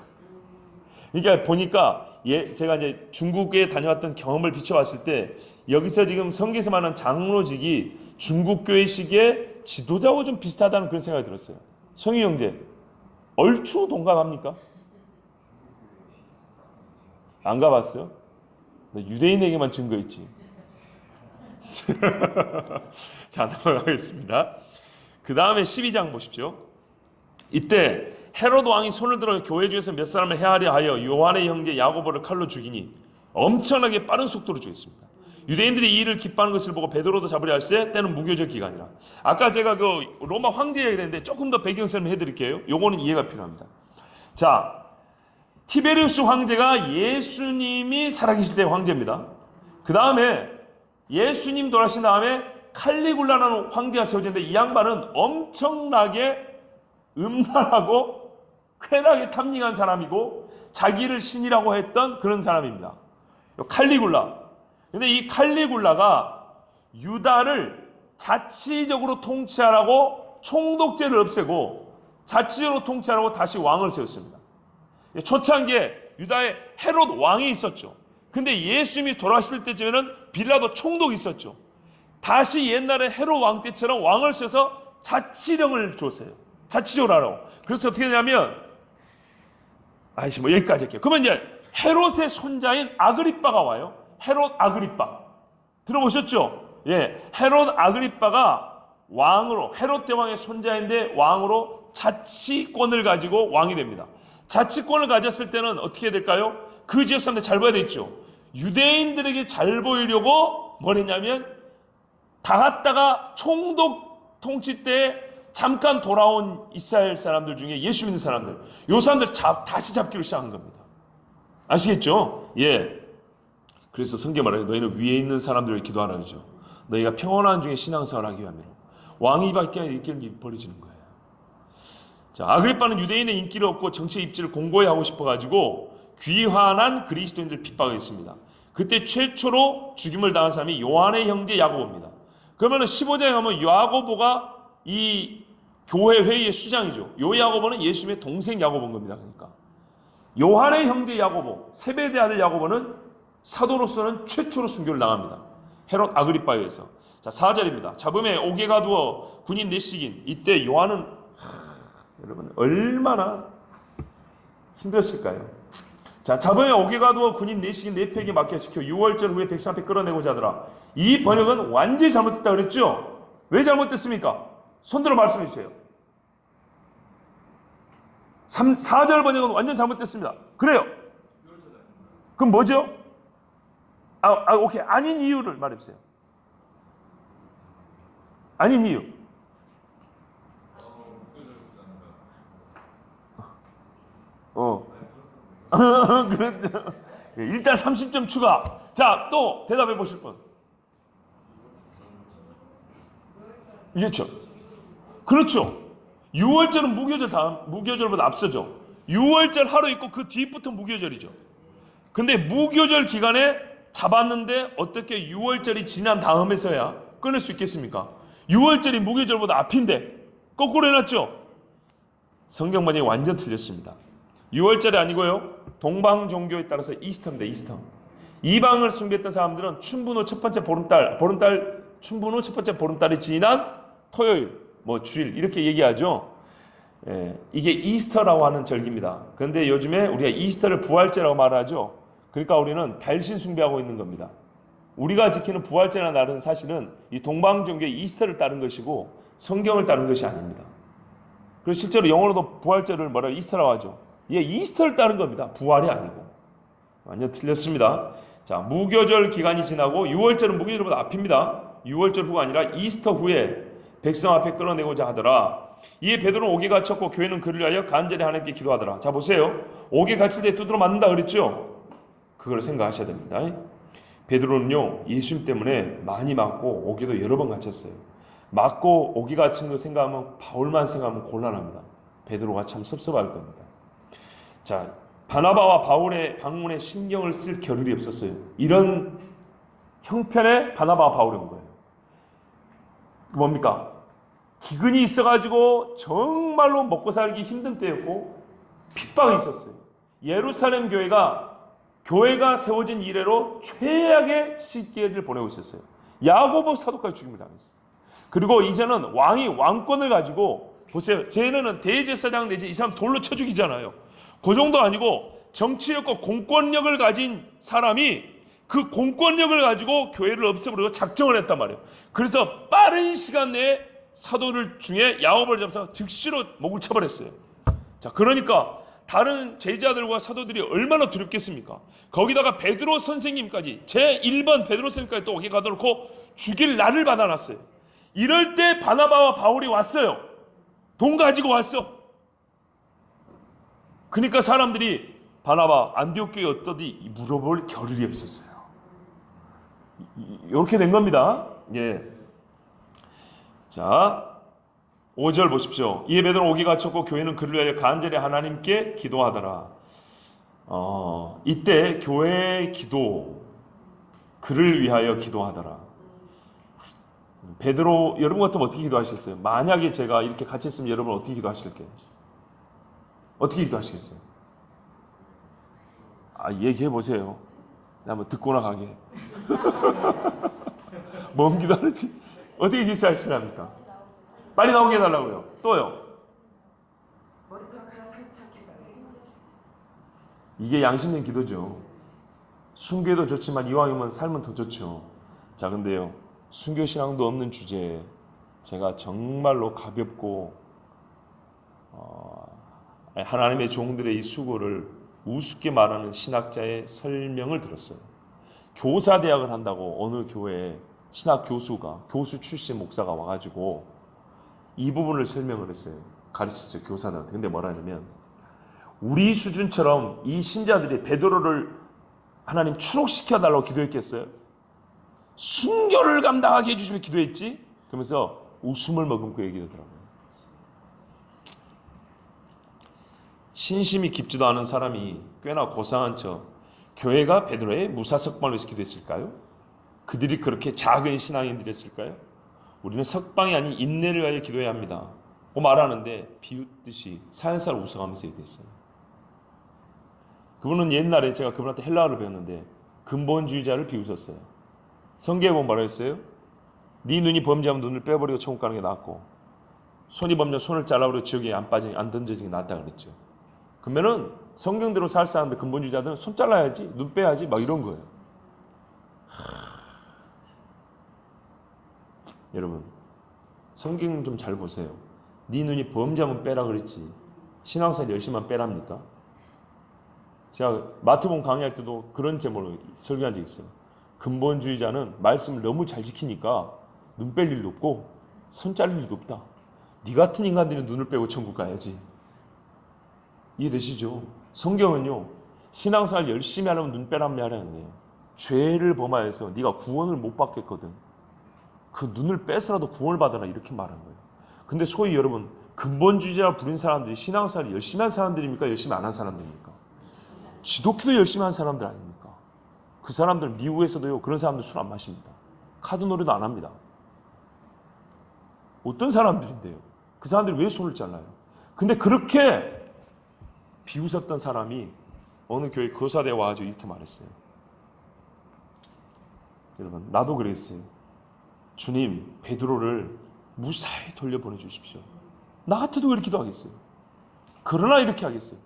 그러니까 보니까 제가 이제 중국에 다녀왔던 경험을 비춰봤을 때 여기서 지금 성경에서 말하는 장로직이 중국 교회식의 지도자하고 좀 비슷하다는 그런 생각이 들었어요. 성희 형제, 얼추 동감합니까? 안 가봤어요? 유대인에게만 증거 있지. 자, 넘어가겠습니다. 그 다음에 12장 보십시오. 이때 헤롯 왕이 손을 들어 교회 중에서 몇 사람을 해하려 하여 요한의 형제 야고보를 칼로 죽이니 엄청나게 빠른 속도로 죽였습니다. 유대인들이 이 일을 기뻐하는 것을 보고 베드로도 잡으려 할세 때는 무교절 기간이라. 아까 제가 그 로마 황제 얘기했는데 조금 더 배경 설명 해드릴게요. 요거는 이해가 필요합니다. 자, 티베리우스 황제가 예수님이 살아계실 때 황제입니다. 그 다음에 예수님 돌아가신 다음에 칼리굴라라는 황제가 세워졌는데, 이 양반은 엄청나게 음란하고 쾌락에 탐닉한 사람이고 자기를 신이라고 했던 그런 사람입니다. 칼리굴라. 근데 이 칼리굴라가 유다를 자치적으로 통치하라고 총독제를 없애고 자치적으로 통치하라고 다시 왕을 세웠습니다. 초창기에 유다에 헤롯 왕이 있었죠. 근데 예수님이 돌아가실 때쯤에는 빌라도 총독이 있었죠. 다시 옛날에 헤롯 왕 때처럼 왕을 세워서 자치령을 줬어요. 자치적으로 하라고. 그래서 어떻게 되냐면, 여기까지 할게요. 그러면 이제 헤롯의 손자인 아그리빠가 와요. 헤롯 아그리빠. 들어보셨죠? 예. 헤롯 아그리빠가 왕으로, 헤롯 대왕의 손자인데 왕으로 자치권을 가지고 왕이 됩니다. 자치권을 가졌을 때는 어떻게 해야 될까요? 그 지역 사람들 잘 봐야 되겠죠. 유대인들에게 잘 보이려고 뭘 했냐면, 다 갔다가 총독 통치 때 잠깐 돌아온 이스라엘 사람들 중에 예수 믿는 사람들, 요 사람들 다시 잡기로 시작한 겁니다. 아시겠죠? 예. 그래서 성경 말해요. 너희는 위에 있는 사람들을 기도하라 그러죠. 너희가 평안한 중에 신앙생활을 하기 위함이로. 왕이 밖에 아니라 인기를 버리지는 거예요. 자, 아그리빠는 유대인의 인기를 얻고 정치 입지를 공고히 하고 싶어가지고 귀환한 그리스도인들 핍박했습니다. 그때 최초로 죽임을 당한 사람이 요한의 형제 야고보입니다. 그러면 15장에 가면 야고보가 이 교회 회의의 수장이죠. 요 야고보는 예수님의 동생 야고보인 겁니다. 그러니까 요한의 형제 야고보, 세베대 아들 야고보는 사도로서는 최초로 순교를 당합니다. 헤롯 아그리빠에 의해서. 자, 4절입니다. 잡음에 옥에 가두어 군인 내시긴. 이때 요한은 여러분 얼마나 힘들었을까요? 자, 잡음에 옥에 가두어 군인 내시긴 내팩에 맡겨시켜 6월절 후에 백성 앞에 끌어내고자 하더라. 이 번역은 완전히 잘못됐다 그랬죠? 왜 잘못됐습니까? 손들어 말씀해 주세요. 4절 번역은 완전 잘못됐습니다. 그래요. 그럼 뭐죠? 오케이. 아닌 이유를 말해 주세요. 아닌 이유. 그렇죠. 일단 30점 추가. 자, 또 대답해 보실 분. 그렇죠. 그렇죠. 6월절은 무교절보다 앞서죠. 6월절 하루 있고 그 뒤부터 무교절이죠. 근데 무교절 기간에 잡았는데 어떻게 6월절이 지난 다음에서야 끊을 수 있겠습니까? 유월절이 무교절보다 앞인데 거꾸로 해놨죠. 성경 번역이 완전 틀렸습니다. 유월절이 아니고요, 동방 종교에 따라서 이스터입니다. 이스터. 이방을 숭배했던 사람들은 춘분 후 첫 번째 보름달 춘분 후 첫 번째 보름달이 지난 토요일, 뭐 주일 이렇게 얘기하죠. 이게 이스터라고 하는 절기입니다. 그런데 요즘에 우리가 이스터를 부활절이라고 말하죠. 그러니까 우리는 달신 숭배하고 있는 겁니다. 우리가 지키는 부활절이라는 날은 사실은 이 동방 종교의 이스터를 따른 것이고 성경을 따른 것이 아닙니다. 그래서 실제로 영어로도 부활절을 뭐라고 이스터라고 하죠. 이게 이스터를 따른 겁니다. 부활이 아니고. 완전 틀렸습니다. 자, 무교절 기간이 지나고 유월절은 무교절보다 앞입니다. 유월절 후가 아니라 이스터 후에 백성 앞에 끌어내고자 하더라. 이에 베드로는 옥에 갇혔고 교회는 그를 위하여 간절히 하나님께 기도하더라. 자, 보세요. 옥에 갇힐 때 두드러 맞는다 그랬죠? 그걸 생각하셔야 됩니다. 베드로는요, 예수님 때문에 많이 맞고 옥에도 여러 번 갇혔어요. 맞고 옥에 갇힌 거 생각하면, 바울만 생각하면 곤란합니다. 베드로가 참 섭섭할 겁니다. 자, 바나바와 바울의 방문에 신경을 쓸 겨를이 없었어요. 이런 형편에 바나바와 바울이 온 거예요. 뭡니까? 기근이 있어가지고 정말로 먹고 살기 힘든 때였고 핍박이 있었어요. 예루살렘 교회가 세워진 이래로 최악의 시기를 보내고 있었어요. 야고보 사도까지 죽임을 당했어요. 그리고 이제는 왕이 왕권을 가지고, 보세요, 쟤네는 대제사장 내지 이 사람 돌로 쳐 죽이잖아요. 그 정도 아니고 정치력과 공권력을 가진 사람이 그 공권력을 가지고 교회를 없애버리고 작정을 했단 말이에요. 그래서 빠른 시간 내에 사도들 중에 야고보를 잡아서 즉시로 목을 쳐버렸어요. 자, 그러니까 다른 제자들과 사도들이 얼마나 두렵겠습니까? 거기다가 베드로 선생님까지, 제1번 베드로 선생님까지 또 오게 가둬놓고 죽일 날을 받아놨어요. 이럴 때 바나바와 바울이 왔어요. 돈 가지고 왔어. 그러니까 사람들이 바나바 안디옥 교회 어떠디 물어볼 겨를이 없었어요. 이렇게 된 겁니다. 예. 자, 5절 보십시오. 이에 베드로는 옥에 갇혔고 교회는 그를 위하여 간절히 하나님께 기도하더라. 이때 교회의 기도, 그를 위하여 기도하더라. 베드로, 여러분 같으면 어떻게 기도하셨어요? 만약에 제가 이렇게 갇혔으면 여러분 어떻게 기도하실게요? 어떻게 기도하시겠어요? 얘기해 보세요. 한번 듣고나 가게. 뭔 기도하는지 어떻게 기도하시랍니까? 빨리 나오게 해달라고요. 또요. 머리카락 하나 상치 않게 빨리. 이게 양심된 기도죠. 순교도 좋지만 이왕이면 삶은 더 좋죠. 자, 근데요, 순교 신앙도 없는 주제에 제가 정말로 가볍고 하나님의 종들의 이 수고를 우습게 말하는 신학자의 설명을 들었어요. 교사대학을 한다고 어느 교회에 신학 교수 출신 목사가 와가지고 이 부분을 설명을 했어요. 가르쳤어요, 교사들한테. 근데 뭐라냐면, 우리 수준처럼 이 신자들이 베드로를 하나님 추록시켜달라고 기도했겠어요? 순교를 감당하게 해주시면 기도했지? 그러면서 웃음을 머금고 얘기하더라고요. 신심이 깊지도 않은 사람이 꽤나 고상한 척 교회가 베드로의 무사석방을 위해서 기도했을까요? 그들이 그렇게 작은 신앙인들이었을까요? 우리는 석방이 아닌 인내를 위하여 기도해야 합니다. 고 말하는데 비웃듯이 살살 웃어가면서 얘기했어요. 그분은 옛날에 제가 그분한테 헬라어를 배웠는데 근본주의자를 비웃었어요. 성경에 보면 뭐라 했어요? 네 눈이 범죄하면 눈을 빼버리고 천국 가는 게 낫고, 손이 범죄하면 손을 잘라버리고 지옥에 안 던져지는 게 낫다 그랬죠. 그러면은 성경대로 살 사람들, 근본주의자들은 손 잘라야지, 눈 빼야지, 막 이런 거예요. 여러분, 성경 좀 잘 보세요. 네 눈이 범죄하면 빼라 그랬지, 신앙생활 열심히만 빼랍니까? 제가 마태복음 강의할 때도 그런 제목으로 설교한 적 있어요. 근본주의자는 말씀을 너무 잘 지키니까 눈 뺄 일도 없고 손 자를 일도 없다. 네 같은 인간들은 눈을 빼고 천국 가야지. 이해되시죠? 성경은요, 신앙생활 열심히 하려면 눈 빼란 말이 아니에요. 죄를 범하여서 네가 구원을 못 받겠거든. 그 눈을 빼서라도 구원을 받아라, 이렇게 말하는 거예요. 근데 소위 여러분, 근본주의자라 부린 사람들이 신앙생활 열심히 한 사람들입니까? 열심히 안 한 사람들입니까? 지독히도 열심히 한 사람들 아닙니까? 그 사람들 미국에서도요, 그런 사람들 술 안 마십니다. 카드 놀이도 안 합니다. 어떤 사람들인데요? 그 사람들이 왜 손을 잘라요? 근데 그렇게 비웃었던 사람이 어느 교회 교사대에 와가지고 이렇게 말했어요. 여러분, 나도 그랬어요. 주님, 베드로를 무사히 돌려보내 주십시오. 나 같아도 그렇게 기도하겠어요. 그러나 이렇게 하겠어요.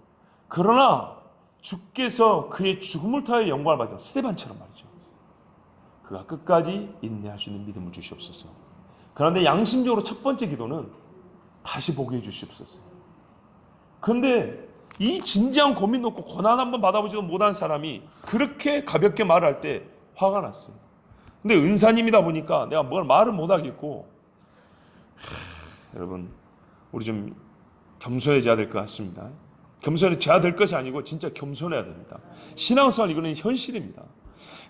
그러나 주께서 그의 죽음을 통하여 영광을 받은 스데반처럼 말이죠. 그가 끝까지 인내할 수 있는 믿음을 주시옵소서. 그런데 양심적으로 첫 번째 기도는 다시 보게 해주시옵소서. 그런데 이 진지한 고민 놓고 고난 한번 받아보지도 못한 사람이 그렇게 가볍게 말할 때 화가 났어요. 근데 은사님이다 보니까 내가 뭘 말을 못하겠고, 여러분, 우리 좀 겸손해져야 될 것 같습니다. 겸손해져야 될 것이 아니고 진짜 겸손해야 됩니다. 신앙생활 이거는 현실입니다.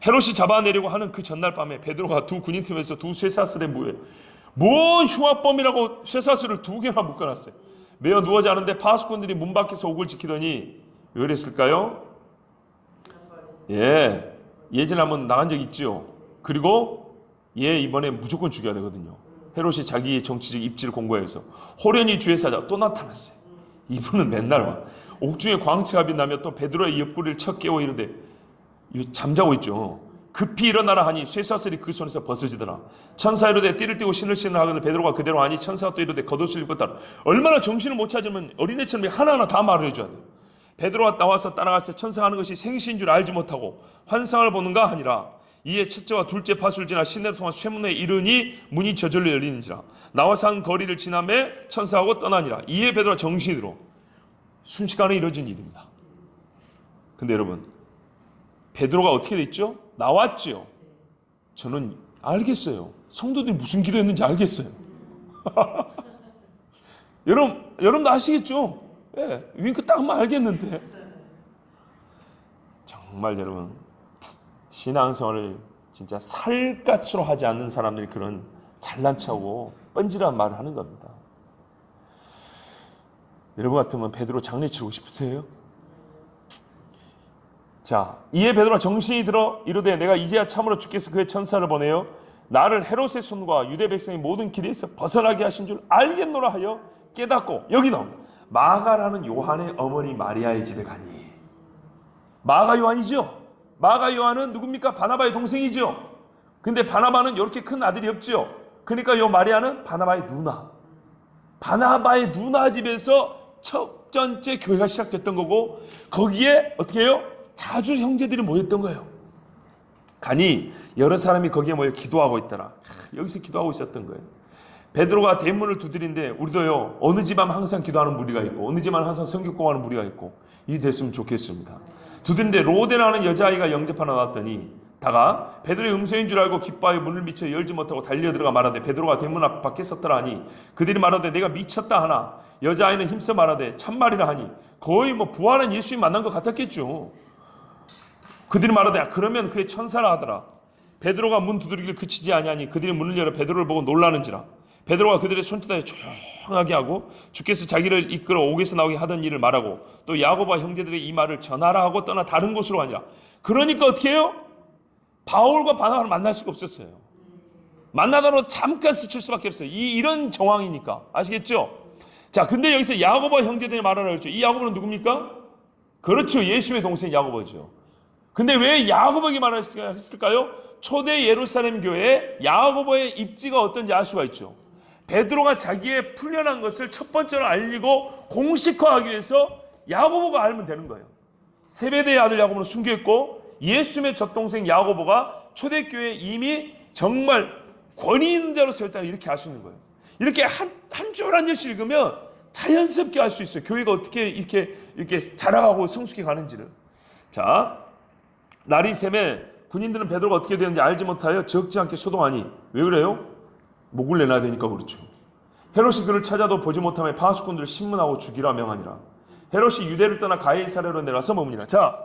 헤롯이 잡아내려고 하는 그 전날 밤에 베드로가 두 군인팀에서 두 쇠사슬에 뭔 흉악범이라고 쇠사슬을 2개나 묶어놨어요. 매어 누워 자는데 파수꾼들이 문 밖에서 옥을 지키더니 왜 그랬을까요? 예전에 한번 나간 적 있죠. 그리고 이번에 무조건 죽여야 되거든요. 헤롯이 자기의 정치적 입지를 공고해서 호련히 주의 사자 또 나타났어요. 이분은 맨날 와. 옥중에 광채가 빛나며 또 베드로의 옆구리를 쳐 깨워 이르되, 잠자고 있죠. 급히 일어나라 하니 쇠사슬이 그 손에서 벗어지더라. 천사 이르되 띠를 띠고 신을 신으라 하거든 베드로가 그대로 하니 천사가 또 이르되 겉옷을 입고 따라. 얼마나 정신을 못 찾으면 어린애처럼 하나하나 다 말을 해줘야 돼요. 베드로가 나와서 따라가서 천사가 하는 것이 생시인 줄 알지 못하고 환상을 보는가 하니라. 이에 첫째와 둘째 파수를 지나 시내를 통한 쇠문에 이르니 문이 저절로 열리는지라. 나와서 한 거리를 지나매 천사하고 떠나니라. 이에 베드로가 정신이 들어. 순식간에 이루어진 일입니다. 근데 여러분, 베드로가 어떻게 됐죠? 나왔죠. 저는 알겠어요. 성도들이 무슨 기도했는지 알겠어요. 여러분도 아시겠죠? 윙크 딱 하면 알겠는데. 정말 여러분, 신앙생활을 진짜 살갗으로 하지 않는 사람들이 그런 잘난 척하고 뻔질한 말을 하는 겁니다. 여러분 같으면 베드로 장례치고 싶으세요? 자, 이에 베드로가 정신이 들어 이르되 내가 이제야 참으로 주께서 그의 천사를 보내어 나를 헤롯의 손과 유대 백성의 모든 길에서 벗어나게 하신 줄 알겠노라 하여 깨닫고, 여기 나옵니다. 마가라는 요한의 어머니 마리아의 집에 가니. 마가 요한이죠. 마가 요한은 누굽니까? 바나바의 동생이죠. 근데 바나바는 이렇게 큰 아들이 없죠. 그러니까 요 마리아는 바나바의 누나. 바나바의 누나 집에서 첫 번째 교회가 시작됐던 거고, 거기에 어떻게 해요? 자주 형제들이 모였던 거예요. 가니 여러 사람이 거기에 모여 기도하고 있더라. 여기서 기도하고 있었던 거예요. 베드로가 대문을 두드린데, 우리도요 어느 집안 항상 기도하는 무리가 있고 어느 집안 항상 성경 공부하는 무리가 있고 이 됐으면 좋겠습니다. 두드린데 로데라는 여자아이가 영접하러 나왔더니 다가 베드로의 음성인 줄 알고 기뻐하여 문을 미쳐 열지 못하고 달려 들어가 말하되 베드로가 대문 앞 밖에 섰더라 하니 그들이 말하되 내가 미쳤다 하나 여자아이는 힘써 말하되 참말이라 하니 거의 부활한 예수님 만난 것 같았겠죠. 그들이 말하되 그러면 그의 천사라 하더라. 베드로가 문 두드리기를 그치지 아니하니 그들이 문을 열어 베드로를 보고 놀라는지라. 베드로가 그들의 손짓하여 조용하게 하고 주께서 자기를 이끌어 옥에서 나오게 하던 일을 말하고 또 야고보와 형제들의 이 말을 전하라 하고 떠나 다른 곳으로 가니라. 그러니까 어떻게 해요? 바울과 바나바를 만날 수가 없었어요. 만나다로 잠깐 스칠 수밖에 없어요. 이런 정황이니까. 아시겠죠? 자, 근데 여기서 야고보와 형제들이 말하라 그랬죠. 이 야고보는 누굽니까? 그렇죠. 예수의 동생 야고보죠. 근데 왜 야고보에게 말했을까요? 초대 예루살렘 교회에 야고보의 입지가 어떤지 알 수가 있죠. 베드로가 자기의 풀려난 것을 첫 번째로 알리고 공식화하기 위해서 야고보가 알면 되는 거예요. 세베대의 아들 야고보는 순교했고 예수님의 젖동생 야고보가 초대교회에 이미 정말 권위 있는 자로 세웠다, 이렇게 알 수 있는 거예요. 이렇게 한 줄 한 줄씩 읽으면 자연스럽게 알 수 있어요. 교회가 어떻게 이렇게 자라가고 성숙해 가는지를. 자, 날이 새매 군인들은 베드로가 어떻게 되는지 알지 못하여 적지 않게 소동하니. 왜 그래요? 목을 내놔야 되니까 그렇죠. 헤롯이 그를 찾아도 보지 못하며 파수꾼들을 신문하고 죽이라 명하니라. 헤롯이 유대를 떠나 가이사랴로 내려서 머무니라. 자,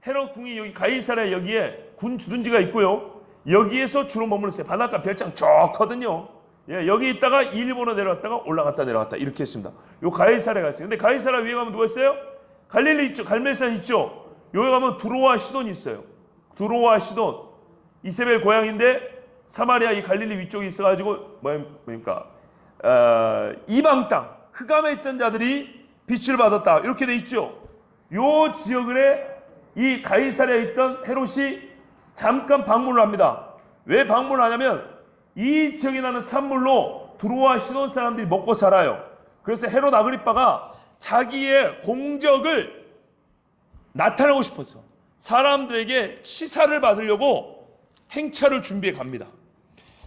헤롯 궁이 여기 가이사랴 여기에 군 주둔지가 있고요. 여기에서 주로 머물렀어요. 바닷가 별장 좋거든요. 여기 있다가 일본으로 내려왔다가 올라갔다 내려갔다 이렇게 했습니다. 요 가이사랴가 있어요. 근데 가이사랴 위에 가면 누가 있어요? 갈릴리 있죠. 갈멜산 있죠. 여기 가면 두로와 시돈이 있어요. 두로와 시돈. 이세벨 고향인데 사마리아 이 갈릴리 위쪽에 있어가지고 뭡니까? 이방 땅 흑암에 있던 자들이 빛을 받았다. 이렇게 돼 있죠. 요 지역에 이 가이사랴에 있던 헤롯이 잠깐 방문을 합니다. 왜 방문을 하냐면 이 지역에 나는 산물로 두로와 시돈 사람들이 먹고 살아요. 그래서 헤롯 아그리빠가 자기의 공적을 나타내고 싶어서 사람들에게 치사를 받으려고 행차를 준비해 갑니다.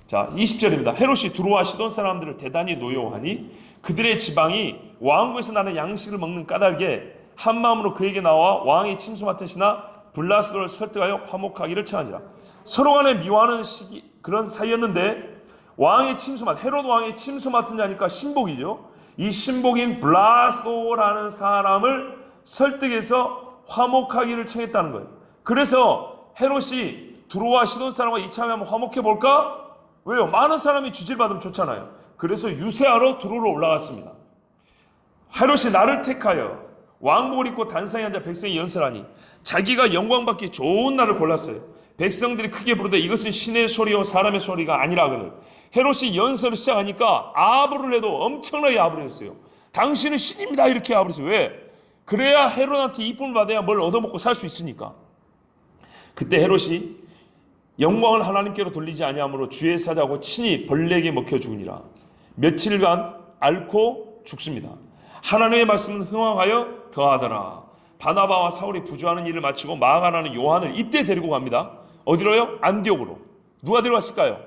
자, 20절입니다. 헤롯이 두로와 시돈 사람들을 대단히 노여워하니 그들의 지방이 왕국에서 나는 양식을 먹는 까닭에 한 마음으로 그에게 나와 왕의 침수 맡은 신하 블라스도를 설득하여 화목하기를 청하니라. 서로 간에 미워하는 시기 그런 사이였는데 왕의 침수 맡 헤롯 왕의 침수 맡은 자니까 신복이죠. 이 신복인 블라스도라는 사람을 설득해서 화목하기를 청했다는 거예요. 그래서 헤롯이 두로와 시돈 사람과 이참에 한번 화목해 볼까? 왜요? 많은 사람이 지지를 받으면 좋잖아요. 그래서 유세하러 두로로 올라갔습니다. 헤롯이 나를 택하여 왕복을 입고 단상에 앉아 백성이 연설하니 자기가 영광받기 좋은 날을 골랐어요. 백성들이 크게 부르되 이것은 신의 소리요 사람의 소리가 아니라 하거늘 헤롯이 연설을 시작하니까 아부를 해도 엄청나게 아부를 했어요. 당신은 신입니다 이렇게 아부를 했어요. 왜? 그래야 헤롯한테 이쁨을 받아야 뭘 얻어먹고 살 수 있으니까. 그때 헤롯이 영광을 하나님께로 돌리지 아니하므로 주의 사자고 친히 벌레에게 먹혀 죽으니라. 며칠간 앓고 죽습니다. 하나님의 말씀은 흥황하여 더하더라. 바나바와 사울이 부주하는 일을 마치고 마가라는 요한을 이때 데리고 갑니다. 어디로요? 안디옥으로. 누가 데려갔을까요?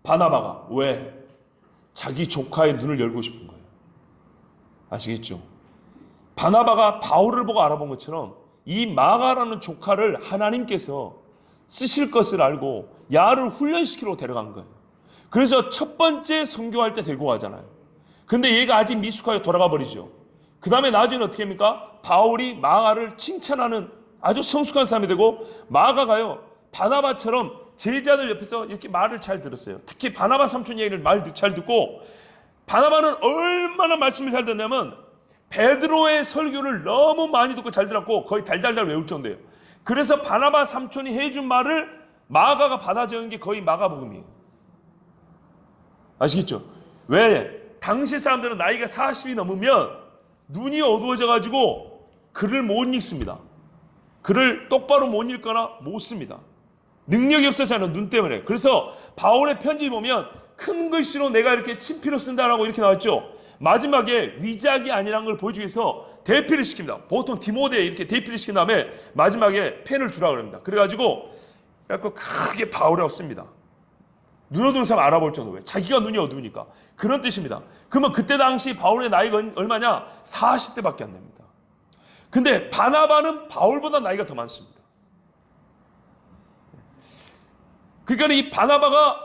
바나바가. 왜? 자기 조카의 눈을 열고 싶은 거예요. 아시겠죠? 바나바가 바울을 보고 알아본 것처럼 이 마가라는 조카를 하나님께서 쓰실 것을 알고 야를 훈련시키러 데려간 거예요. 그래서 첫 번째 선교할 때 데리고 가잖아요. 근데 얘가 아직 미숙하게 돌아가 버리죠. 그 다음에 나중에 어떻게 합니까? 바울이 마가를 칭찬하는 아주 성숙한 사람이 되고 마가가요 바나바처럼 제자들 옆에서 이렇게 말을 잘 들었어요. 특히 바나바 삼촌 얘기를 말 잘 듣고 바나바는 얼마나 말씀을 잘 듣냐면 베드로의 설교를 너무 많이 듣고 잘 들었고 거의 달달달 외울 정도예요. 그래서 바나바 삼촌이 해준 말을 마가가 받아 적은 게 거의 마가복음이에요. 아시겠죠? 왜? 당시 사람들은 나이가 40이 넘으면 눈이 어두워져 가지고 글을 못 읽습니다. 글을 똑바로 못 읽거나 못 씁니다. 능력이 없어서 하는 눈 때문에. 그래서 바울의 편지 보면 큰 글씨로 내가 이렇게 친필로 쓴다라고 이렇게 나왔죠. 마지막에 위작이 아니라는 걸 보여주기 위해서 대피를 시킵니다. 보통 디모데에 이렇게 대피를 시킨 다음에 마지막에 펜을 주라 그럽니다. 그래가지고 크게 바울이라고 씁니다. 눈 어두운 사람 알아볼 정도로. 자기가 눈이 어두우니까. 그런 뜻입니다. 그러면 그때 당시 바울의 나이가 얼마냐? 40대밖에 안 됩니다. 근데 바나바는 바울보다 나이가 더 많습니다. 그러니까 이 바나바가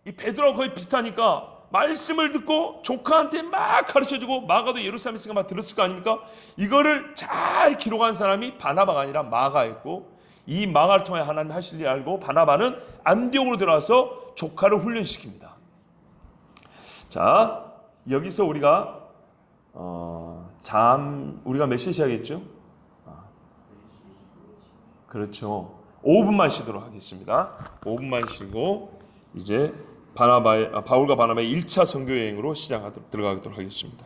이 베드로와 거의 비슷하니까 말씀을 듣고 조카한테 막 가르쳐주고 마가도 예루살렘에 있으니까 막 들었을 거 아닙니까? 이거를 잘 기록한 사람이 바나바가 아니라 마가였고 이 마가를 통해 하나님 하실 일 알고 바나바는 안디옥으로 들어와서 조카를 훈련시킵니다. 자, 여기서 우리가 우리가 몇 시에 시작했죠? 그렇죠. 5분만 쉬도록 하겠습니다. 5분만 쉬고 이제 바울과 바나바의 1차 선교 여행으로 들어가도록 하겠습니다.